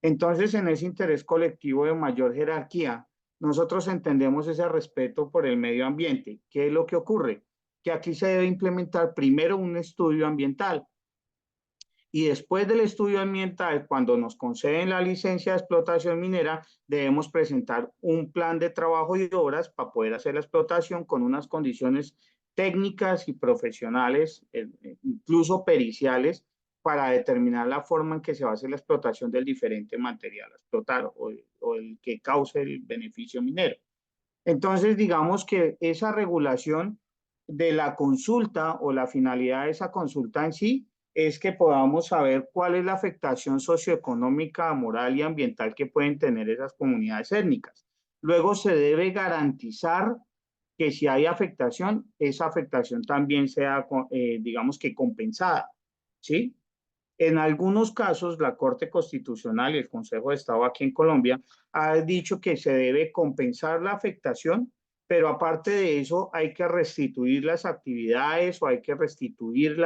Entonces, en ese interés colectivo de mayor jerarquía, nosotros entendemos ese respeto por el medio ambiente. ¿Qué es lo que ocurre? Que aquí se debe implementar primero un estudio ambiental y después del estudio ambiental, cuando nos conceden la licencia de explotación minera, debemos presentar un plan de trabajo y obras para poder hacer la explotación con unas condiciones técnicas y profesionales, incluso periciales, para determinar la forma en que se va a hacer la explotación del diferente material a explotar o el que cause el beneficio minero. Entonces, digamos que esa regulación de la consulta o la finalidad de esa consulta en sí es que podamos saber cuál es la afectación socioeconómica, moral y ambiental que pueden tener esas comunidades étnicas. Luego se debe garantizar que si hay afectación, esa afectación también sea, digamos que compensada, ¿sí? En algunos casos, la Corte Constitucional y el Consejo de Estado aquí en Colombia ha dicho que se debe compensar la afectación, pero aparte de eso hay que restituir las actividades o hay que restituir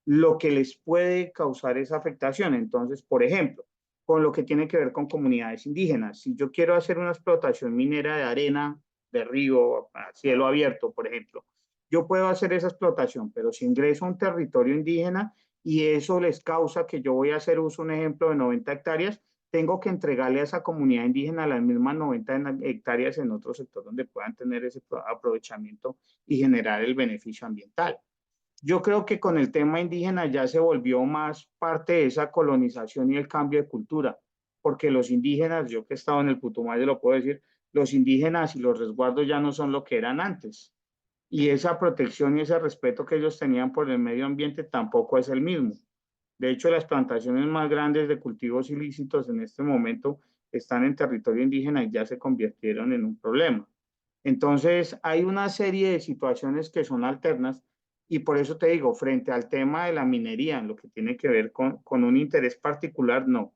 lo que les puede causar esa afectación. Entonces, por ejemplo, con lo que tiene que ver con comunidades indígenas, si yo quiero hacer una explotación minera de arena, de río, a cielo abierto, por ejemplo, yo puedo hacer esa explotación, pero si ingreso a un territorio indígena, y eso les causa que yo voy a hacer uso, un ejemplo, de 90 hectáreas, tengo que entregarle a esa comunidad indígena las mismas 90 hectáreas en otro sector donde puedan tener ese aprovechamiento y generar el beneficio ambiental. Yo creo que con el tema indígena ya se volvió más parte de esa colonización y el cambio de cultura, porque los indígenas, yo que he estado en el Putumayo lo puedo decir, los indígenas y los resguardos ya no son lo que eran antes. Y esa protección y ese respeto que ellos tenían por el medio ambiente tampoco es el mismo. De hecho, las plantaciones más grandes de cultivos ilícitos en este momento están en territorio indígena y ya se convirtieron en un problema. Entonces, hay una serie de situaciones que son alternas Y por eso te digo, frente al tema de la minería, en lo que tiene que ver con un interés particular, no.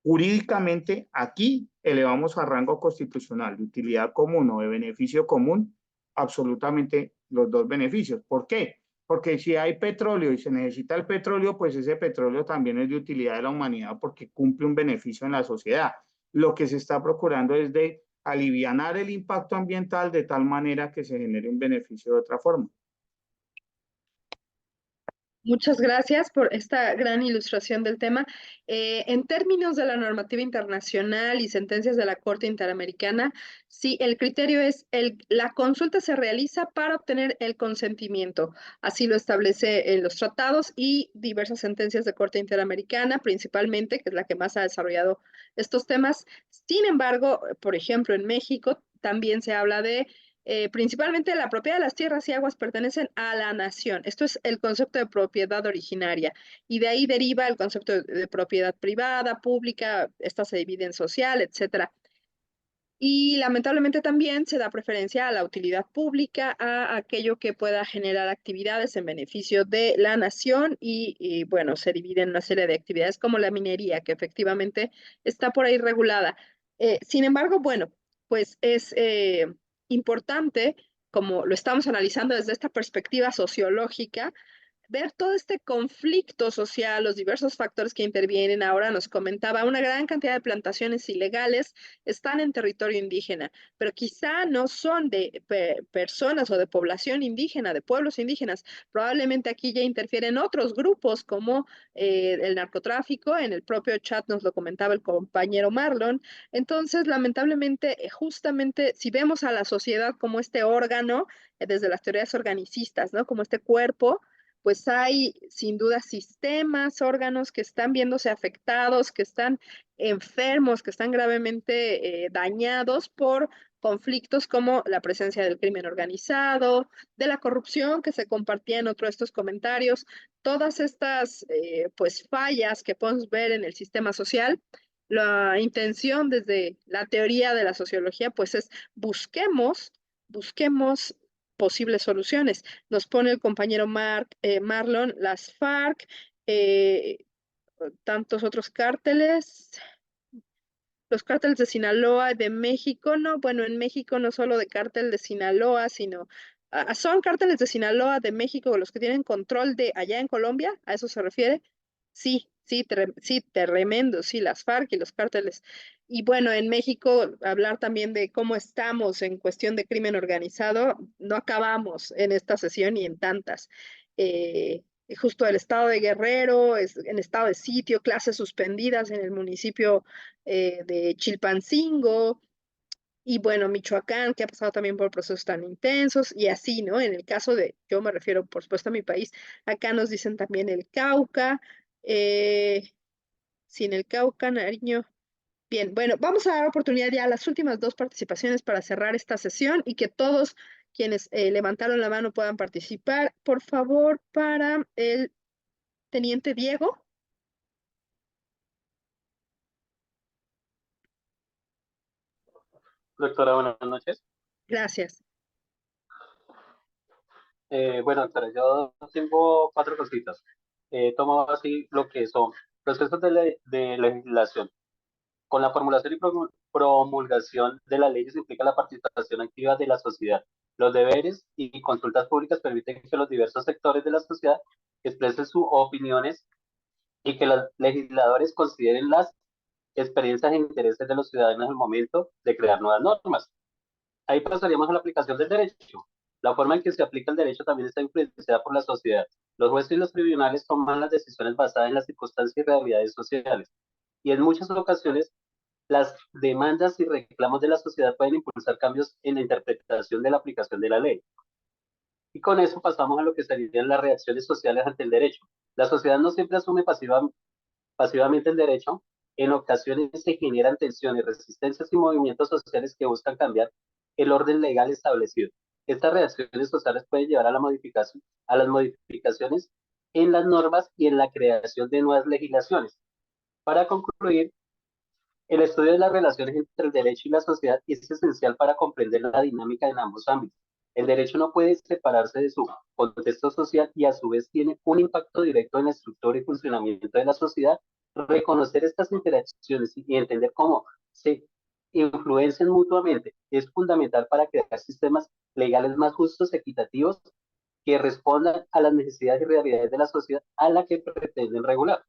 Jurídicamente, aquí elevamos a rango constitucional de utilidad común o de beneficio común absolutamente los dos beneficios. ¿Por qué? Porque si hay petróleo y se necesita el petróleo, pues ese petróleo también es de utilidad de la humanidad porque cumple un beneficio en la sociedad. Lo que se está procurando es de alivianar el impacto ambiental de tal manera que se genere un beneficio de otra forma. Muchas gracias por esta gran ilustración del tema. En términos de la normativa internacional y sentencias de la Corte Interamericana, sí, el criterio es la consulta se realiza para obtener el consentimiento. Así lo establece en los tratados y diversas sentencias de Corte Interamericana, principalmente, que es la que más ha desarrollado estos temas. Sin embargo, por ejemplo, en México también se habla de principalmente la propiedad de las tierras y aguas pertenecen a la nación. Esto es el concepto de propiedad originaria y de ahí deriva el concepto de propiedad privada, pública, esta se divide en social, etcétera. Y lamentablemente también se da preferencia a la utilidad pública, a aquello que pueda generar actividades en beneficio de la nación y bueno, se divide en una serie de actividades como la minería, que efectivamente está por ahí regulada. Sin embargo, bueno, pues es importante, como lo estamos analizando desde esta perspectiva sociológica, ver todo este conflicto social, los diversos factores que intervienen. Ahora nos comentaba, una gran cantidad de plantaciones ilegales están en territorio indígena, pero quizá no son de personas o de población indígena, de pueblos indígenas. Probablemente aquí ya interfieren otros grupos como el narcotráfico, en el propio chat nos lo comentaba el compañero Marlon. Entonces, lamentablemente, justamente si vemos a la sociedad como este órgano, desde las teorías organicistas, ¿no? Como este cuerpo, pues hay sin duda sistemas, órganos que están viéndose afectados, que están enfermos, que están gravemente dañados por conflictos como la presencia del crimen organizado, de la corrupción que se compartía en otro de estos comentarios, todas estas pues fallas que podemos ver en el sistema social. La intención desde la teoría de la sociología pues es busquemos posibles soluciones. Nos pone el compañero Marlon, las FARC, eh, tantos otros cárteles, los cárteles de Sinaloa, de México, no, bueno, en México no solo de cártel de Sinaloa, sino son cárteles de Sinaloa, de México, los que tienen control de allá en Colombia, ¿a eso se refiere? Sí, sí, sí, tremendo, sí, las FARC y los cárteles. Y bueno, en México, hablar también de cómo estamos en cuestión de crimen organizado, no acabamos en esta sesión y en tantas. Justo el estado de Guerrero, en estado de sitio, clases suspendidas en el municipio de Chilpancingo, y bueno, Michoacán, que ha pasado también por procesos tan intensos, y así, ¿no? En el caso de, yo me refiero, por supuesto, a mi país, acá nos dicen también el Cauca, sí, en el Cauca, Nariño. Bien, bueno, vamos a dar oportunidad ya a las últimas dos participaciones para cerrar esta sesión y que todos quienes levantaron la mano puedan participar. Por favor, para el teniente Diego. Doctora, buenas noches. Gracias. Bueno, doctora, yo tengo 4 cositas. Tomo así lo que son procesos de legislación. Con la formulación y promulgación de las leyes implica la participación activa de la sociedad. Los deberes y consultas públicas permiten que los diversos sectores de la sociedad expresen sus opiniones y que los legisladores consideren las experiencias e intereses de los ciudadanos en el momento de crear nuevas normas. Ahí pasaríamos a la aplicación del derecho. La forma en que se aplica el derecho también está influenciada por la sociedad. Los jueces y los tribunales toman las decisiones basadas en las circunstancias y realidades sociales. Y en muchas ocasiones, las demandas y reclamos de la sociedad pueden impulsar cambios en la interpretación de la aplicación de la ley. Y con eso pasamos a lo que serían las reacciones sociales ante el derecho. La sociedad no siempre asume pasivamente el derecho. En ocasiones se generan tensiones, resistencias y movimientos sociales que buscan cambiar el orden legal establecido. Estas reacciones sociales pueden llevar a las modificaciones en las normas y en la creación de nuevas legislaciones. Para concluir, el estudio de las relaciones entre el derecho y la sociedad es esencial para comprender la dinámica en ambos ámbitos. El derecho no puede separarse de su contexto social y a su vez tiene un impacto directo en la estructura y funcionamiento de la sociedad. Reconocer estas interacciones y entender cómo se influencian mutuamente es fundamental para crear sistemas legales más justos, equitativos, que respondan a las necesidades y realidades de la sociedad a la que pretenden regular.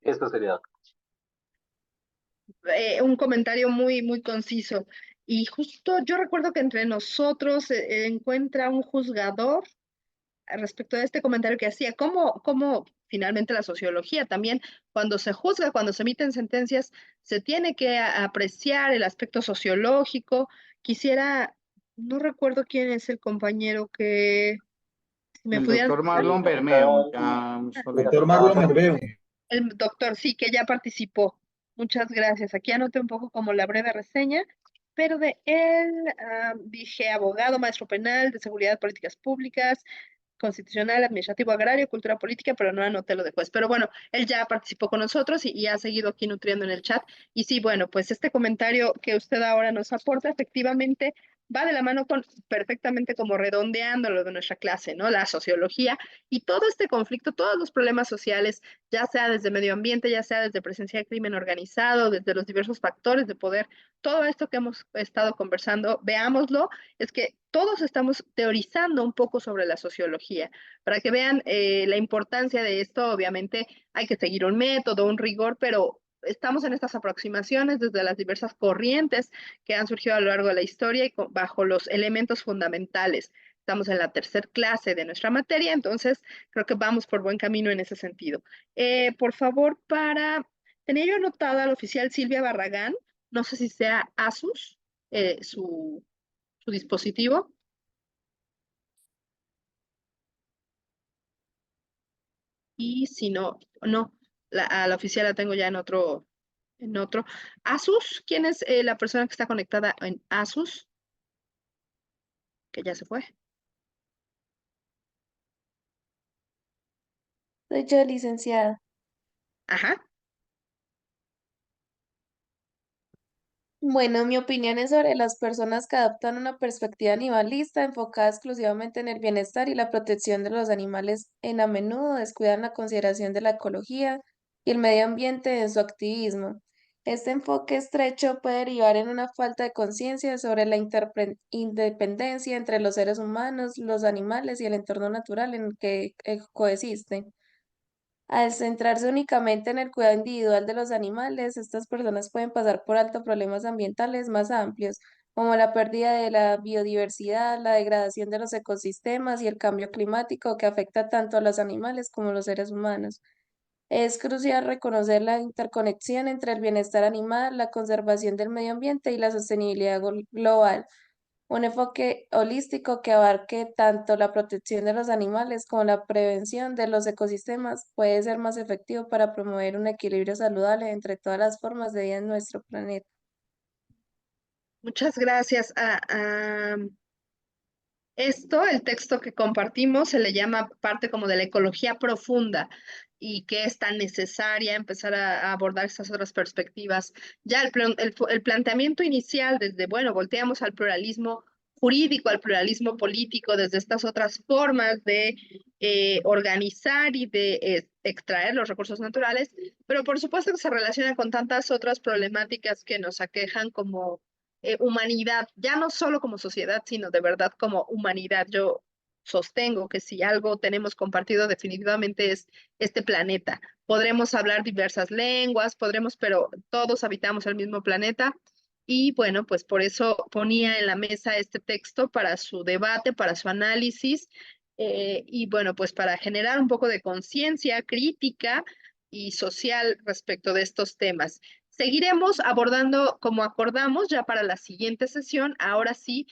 Esto sería. Un comentario muy, muy conciso. Y justo yo recuerdo que entre nosotros se encuentra un juzgador respecto a este comentario que hacía, cómo finalmente la sociología también, cuando se juzga, cuando se emiten sentencias, se tiene que apreciar el aspecto sociológico. Quisiera, no recuerdo quién es el compañero que, si me El pudieran, doctor Marlon Bermeo, ya solo Doctor Marlon Merveo. el doctor, sí, que ya participó. Muchas gracias. Aquí anoté un poco como la breve reseña, pero de él dije abogado, maestro penal, de seguridad, políticas públicas, constitucional, administrativo, agrario, cultura política, pero no anoté lo de juez. Pero bueno, él ya participó con nosotros y ha seguido aquí nutriendo en el chat. Y sí, bueno, pues este comentario que usted ahora nos aporta efectivamente va de la mano con perfectamente como redondeando lo de nuestra clase, ¿no? La sociología y todo este conflicto, todos los problemas sociales, ya sea desde medio ambiente, ya sea desde presencia de crimen organizado, desde los diversos factores de poder, todo esto que hemos estado conversando, veámoslo, es que todos estamos teorizando un poco sobre la sociología. Para que vean la importancia de esto, obviamente hay que seguir un método, un rigor, pero estamos en estas aproximaciones desde las diversas corrientes que han surgido a lo largo de la historia y bajo los elementos fundamentales. Estamos en la tercera clase de nuestra materia, entonces creo que vamos por buen camino en ese sentido. Por favor, tenía yo anotada al oficial Silvia Barragán, no sé si sea Asus, su dispositivo. Y si no, no, a la oficial la tengo ya en otro. Asus, ¿quién es la persona que está conectada en Asus? Que ya se fue. Soy yo, licenciada. Ajá. Bueno, mi opinión es sobre las personas que adoptan una perspectiva animalista enfocada exclusivamente en el bienestar y la protección de los animales, a menudo descuidan la consideración de la ecología y el medio ambiente en su activismo. Este enfoque estrecho puede derivar en una falta de conciencia sobre la independencia entre los seres humanos, los animales y el entorno natural en el que coexisten. Al centrarse únicamente en el cuidado individual de los animales, estas personas pueden pasar por alto problemas ambientales más amplios, como la pérdida de la biodiversidad, la degradación de los ecosistemas y el cambio climático que afecta tanto a los animales como a los seres humanos. Es crucial reconocer la interconexión entre el bienestar animal, la conservación del medio ambiente y la sostenibilidad global. Un enfoque holístico que abarque tanto la protección de los animales como la prevención de los ecosistemas puede ser más efectivo para promover un equilibrio saludable entre todas las formas de vida en nuestro planeta. Muchas gracias. Esto, el texto que compartimos, se le llama parte como de la ecología profunda y que es tan necesaria empezar a abordar estas otras perspectivas. Ya el planteamiento inicial desde, bueno, volteamos al pluralismo jurídico, al pluralismo político, desde estas otras formas de organizar y de extraer los recursos naturales, pero por supuesto que se relaciona con tantas otras problemáticas que nos aquejan como humanidad, ya no solo como sociedad, sino de verdad como humanidad. Yo sostengo que si algo tenemos compartido definitivamente es este planeta. Podremos hablar diversas lenguas, pero todos habitamos el mismo planeta. Y bueno, pues por eso ponía en la mesa este texto para su debate, para su análisis, y bueno, pues para generar un poco de conciencia crítica y social respecto de estos temas. Seguiremos abordando, como acordamos, ya para la siguiente sesión, ahora sí,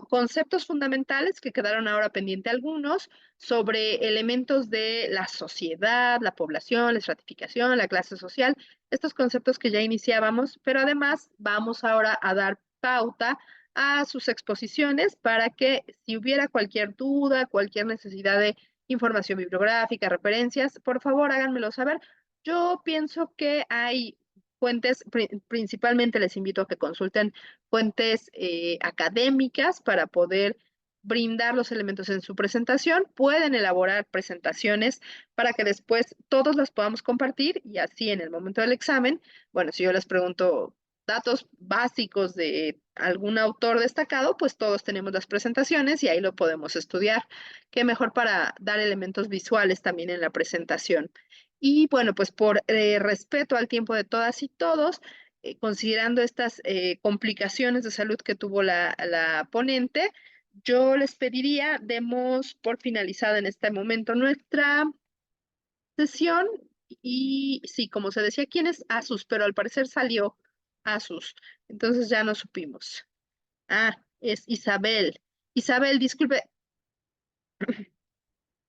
conceptos fundamentales que quedaron ahora pendiente algunos sobre elementos de la sociedad, la población, la estratificación, la clase social, estos conceptos que ya iniciábamos, pero además vamos ahora a dar pauta a sus exposiciones para que si hubiera cualquier duda, cualquier necesidad de información bibliográfica, referencias, por favor háganmelo saber. Yo pienso que hay fuentes, principalmente les invito a que consulten fuentes académicas para poder brindar los elementos en su presentación. Pueden elaborar presentaciones para que después todos las podamos compartir y así en el momento del examen, bueno, si yo les pregunto datos básicos de algún autor destacado, pues todos tenemos las presentaciones y ahí lo podemos estudiar. Qué mejor para dar elementos visuales también en la presentación. Y bueno, pues por respeto al tiempo de todas y todos, considerando estas complicaciones de salud que tuvo la ponente, yo les pediría, demos por finalizada en este momento nuestra sesión. Y sí, como se decía, ¿quién es Asus? Pero al parecer salió Asus, entonces ya no supimos. Ah, es Isabel. Isabel, disculpe,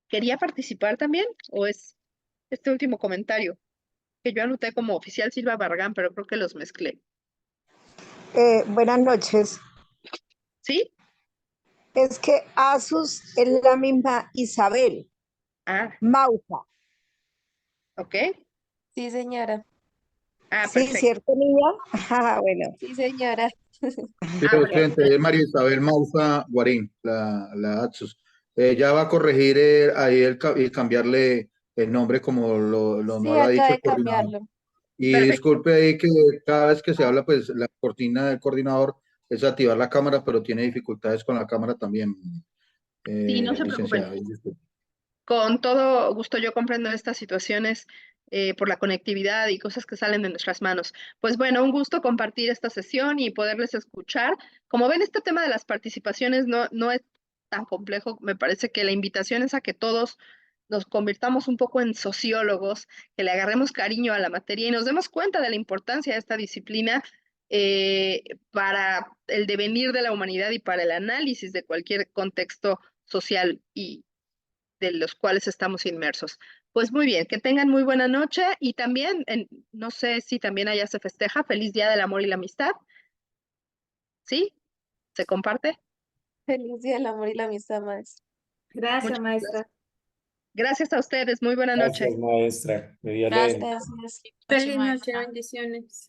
¿quería participar también? ¿O es este último comentario? Que yo anoté como oficial Silva Barragán, pero creo que los mezclé. Buenas noches. ¿Sí? Es que Asus es la misma Isabel. Ah, Mausa. ok. Sí, señora. Ah, Sí, perfecto. ¿cierto, niña? Bueno. Sí, señora. Sí, Ah, excelente. Es María Isabel Mausa Guarín, la ATSUS. Ya va a corregir ahí y cambiarle el nombre como no Sí, lo ha acaba dicho de el coordinador. cambiarlo. Y Perfecto. disculpe ahí que cada vez que se habla, pues la cortina del coordinador es activar la cámara, pero tiene dificultades con la cámara también, Sí, no se preocupen. licenciada. Disculpe. Con todo gusto yo comprendo estas situaciones por la conectividad y cosas que salen de nuestras manos. Pues bueno, un gusto compartir esta sesión y poderles escuchar. Como ven, este tema de las participaciones no es tan complejo. Me parece que la invitación es a que todos nos convirtamos un poco en sociólogos, que le agarremos cariño a la materia y nos demos cuenta de la importancia de esta disciplina para el devenir de la humanidad y para el análisis de cualquier contexto social y de los cuales estamos inmersos. Pues muy bien, que tengan muy buena noche y también, no sé si también allá se festeja, feliz Día del Amor y la Amistad. ¿Sí? ¿Se comparte? Feliz Día del Amor y la Amistad, maestra. Gracias, Muchas maestra. gracias a ustedes, muy buena noche. Gracias, maestra. Que Dios le bendiga. Gracias. Feliz noche, bendiciones.